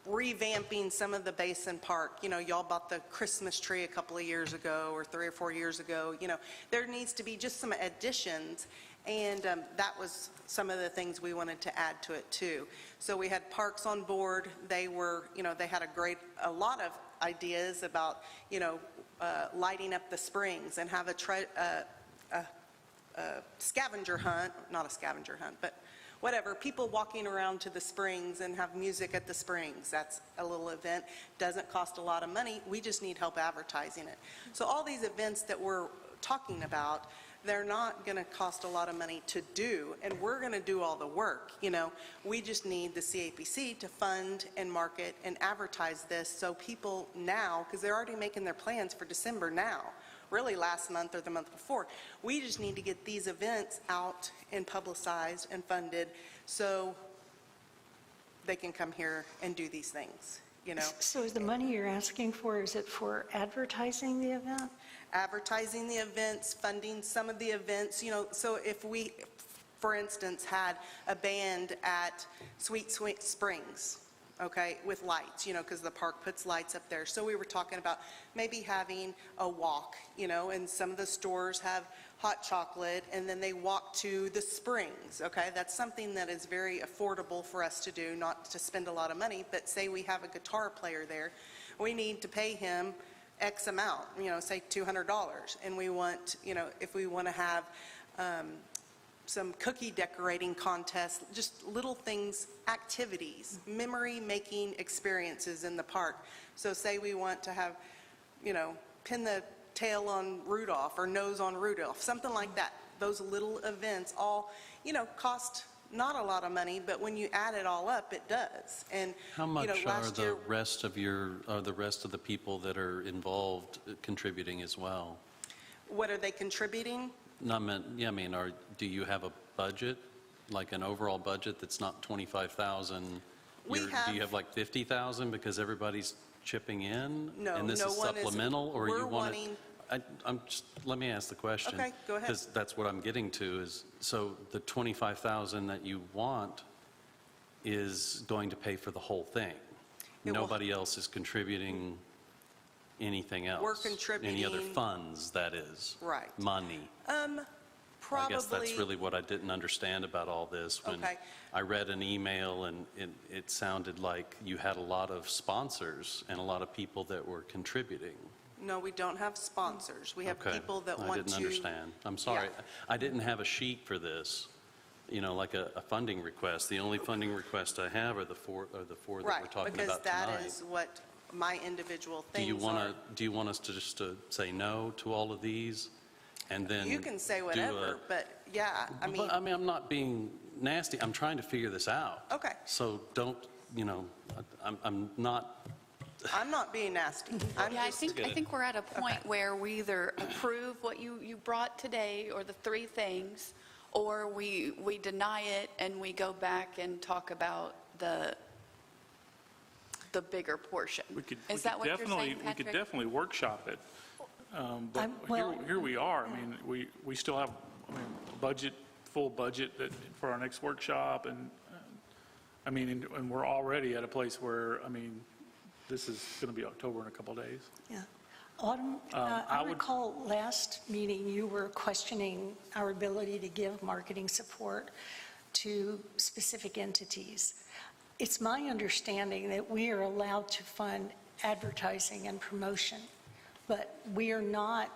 revamping some of the Basin Park. Y'all bought the Christmas tree a couple of years ago or 3 or 4 years ago. There needs to be just some additions, and that was some of the things we wanted to add to it too. So we had parks on board. They were, they had a lot of ideas about, lighting up the springs and have a scavenger hunt, not a scavenger hunt, but whatever, people walking around to the springs and have music at the springs. That's a little event. Doesn't cost a lot of money. We just need help advertising it. So all these events that we're talking about, they're not going to cost a lot of money to do, and we're going to do all the work. We just need the CAPC to fund and market and advertise this, so people now, because they're already making their plans for December now, really last month or the month before. We just need to get these events out and publicized and funded so they can come here and do these things, So is the money you're asking for, is it for advertising the event? Advertising the events, funding some of the events, so if we, for instance, had a band at Sweet Springs, okay, with lights, because the park puts lights up there. So we were talking about maybe having a walk, and some of the stores have hot chocolate, and then they walk to the springs, okay? That's something that is very affordable for us to do, not to spend a lot of money, but say we have a guitar player there, we need to pay him X amount, say $200, and we want, if we want to have some cookie decorating contests, just little things, activities, memory-making experiences in the park. So say we want to have, pin the tail on Rudolph or nose on Rudolph, something like that. Those little events all, cost not a lot of money, but when you add it all up, it does. And how much are the year, rest of the people that are involved contributing as well? What are they contributing? No, do you have a budget, like an overall budget that's not 25,000? Do you have like 50,000 because everybody's chipping in? No, and this no is one supplemental, or we're you want wanting, let me ask the question. Okay, go ahead. Because that's what I'm getting to is, so the 25,000 that you want is going to pay for the whole thing. Nobody else is contributing anything else. We're contributing. Any other funds, that is. Right. Money. Probably. I guess that's really what I didn't understand about all this. When I read an email, and it sounded like you had a lot of sponsors and a lot of people that were contributing. No, we don't have sponsors. We have people that want to. I didn't understand. I'm sorry. Yeah. I didn't have a sheet for this, like a funding request. The only funding request I have are the four that we're talking about tonight. Because that is what my individual things are. Do you want us to just say no to all of these? And then you can say whatever, but yeah, I mean. I'm not being nasty. I'm trying to figure this out. Okay. So don't, I'm not. I'm not being nasty. I think we're at a point where we either approve what you brought today, or the 3 things, or we deny it and we go back and talk about the bigger portion. Is we that could what you're definitely- saying, Patrick? We could definitely workshop it. But here we are. I mean, we still have, full budget for our next workshop, and, and we're already at a place where, this is going to be October in a couple of days. Yeah. Autumn, I recall last meeting, you were questioning our ability to give marketing support to specific entities. It's my understanding that we are allowed to fund advertising and promotion, but we are not,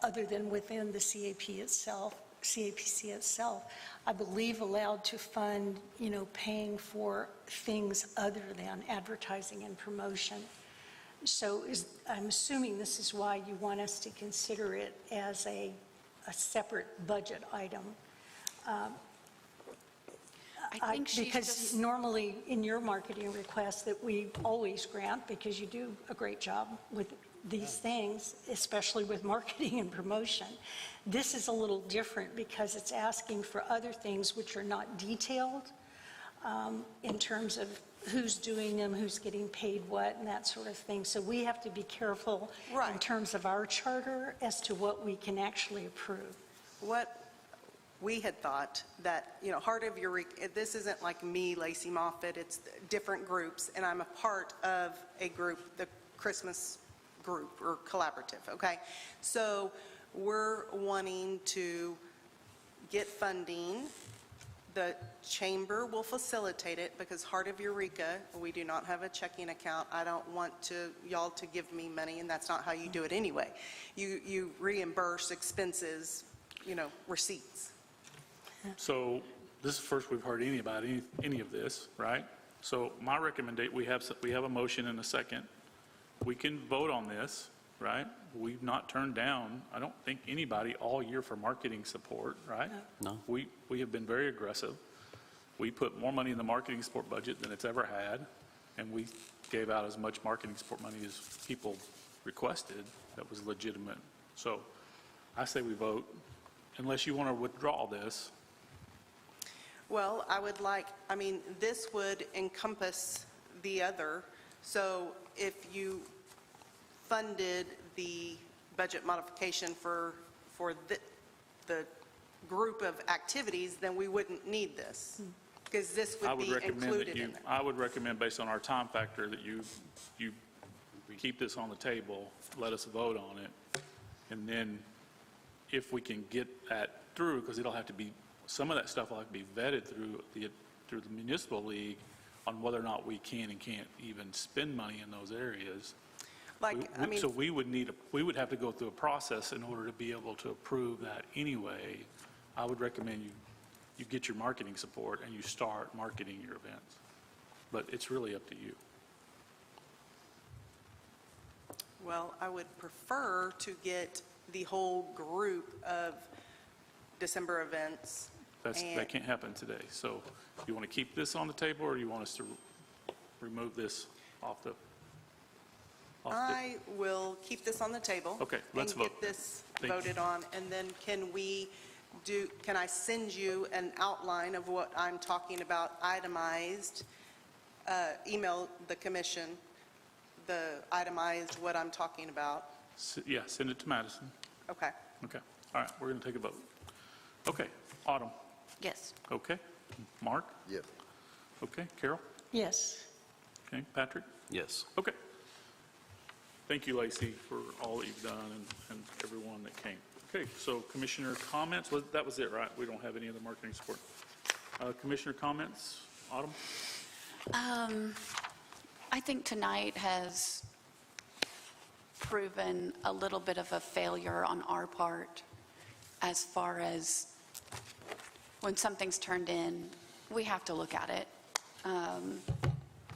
other than within the CAPC itself, I believe allowed to fund, paying for things other than advertising and promotion. So I'm assuming this is why you want us to consider it as a separate budget item. I think she's Because just- normally in your marketing requests that we always grant, because you do a great job with these things, especially with marketing and promotion. This is a little different because it's asking for other things which are not detailed in terms of who's doing them, who's getting paid what, and that sort of thing. So we have to be careful in terms of our charter as to what we can actually approve. What we had thought that, Heart of Eureka, this isn't like me, Lacey Moffatt, it's different groups, and I'm a part of a group, the Christmas group or collaborative, okay? So we're wanting to get funding. The chamber will facilitate it because Heart of Eureka, we do not have a checking account. I don't want y'all to give me money, and that's not how you do it anyway. You reimburse expenses, receipts. So this is the first we've heard about any of this, right? So my recommendation, we have a motion and a second. We can vote on this, right? We've not turned down, I don't think, anybody all year for marketing support, right? No. We have been very aggressive. We put more money in the marketing support budget than it's ever had, and we gave out as much marketing support money as people requested that was legitimate. So I say we vote, unless you want to withdraw this. Well, this would encompass the other. So if you funded the budget modification for the group of activities, then we wouldn't need this, because this would be included in there. I would recommend, based on our time factor, that you keep this on the table, let us vote on it, and then if we can get that through, because it'll have to be, some of that stuff will have to be vetted through the municipal league on whether or not we can and can't even spend money in those areas. So we would have to go through a process in order to be able to approve that anyway. I would recommend you get your marketing support and you start marketing your events. But it's really up to you. Well, I would prefer to get the whole group of December events. That can't happen today. So you want to keep this on the table, or do you want us to remove this off the? I will keep this on the table. Okay, let's vote. And get this Thank you. voted on, and then can I send you an outline of what I'm talking about, itemized, email the commission, the itemized what I'm talking about? Yeah, send it to Madison. Okay. Okay, all right, we're going to take a vote. Okay, Autumn. Yes. Okay, Mark? Yes. Okay, Carol? Yes. Okay, Patrick? Yes. Okay. Thank you, Lacey, for all that you've done and everyone that came. Okay, so commissioner comments, that was it, right? We don't have any other marketing support. Commissioner comments, Autumn? I think tonight has proven a little bit of a failure on our part as far as when something's turned in, we have to look at it.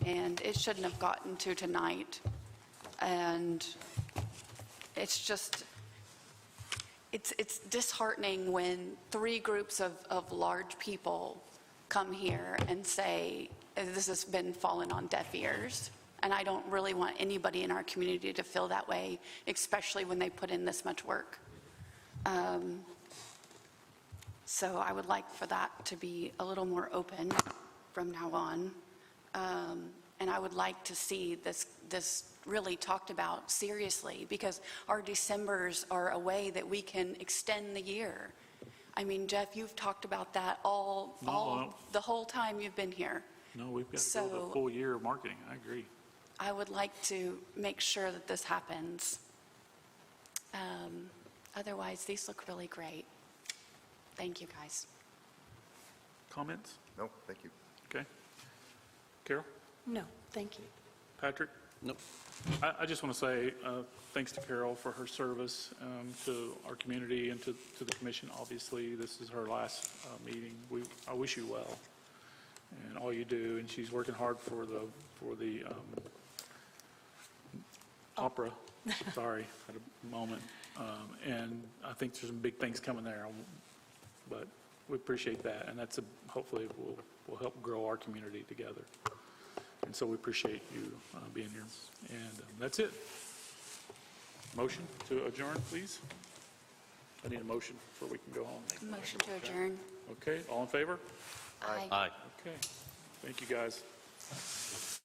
And it shouldn't have gotten to tonight. And it's just, it's disheartening when three groups of large people come here and say, this has been falling on deaf ears. And I don't really want anybody in our community to feel that way, especially when they put in this much work. So I would like for that to be a little more open from now on. and I would like to see this really talked about seriously, because our Decembers are a way that we can extend the year. I mean, Jeff, you've talked about that the whole time you've been here. No, we've got to build a full year of marketing. I agree. I would like to make sure that this happens. Otherwise, these look really great. Thank you, guys. Comments? No, thank you. Okay. Carol? No, thank you. Patrick? Nope. I just want to say thanks to Carol for her service to our community and to the commission. Obviously, this is her last meeting. I wish you well and all you do. And she's working hard for the opera. Sorry, had a moment. And I think there's some big things coming there. But we appreciate that, and that's hopefully will help grow our community together. And so we appreciate you being here. And that's it. Motion to adjourn, please. I need a motion before we can go home. Motion to adjourn. Okay, all in favor? Aye. Aye. Okay. Thank you, guys.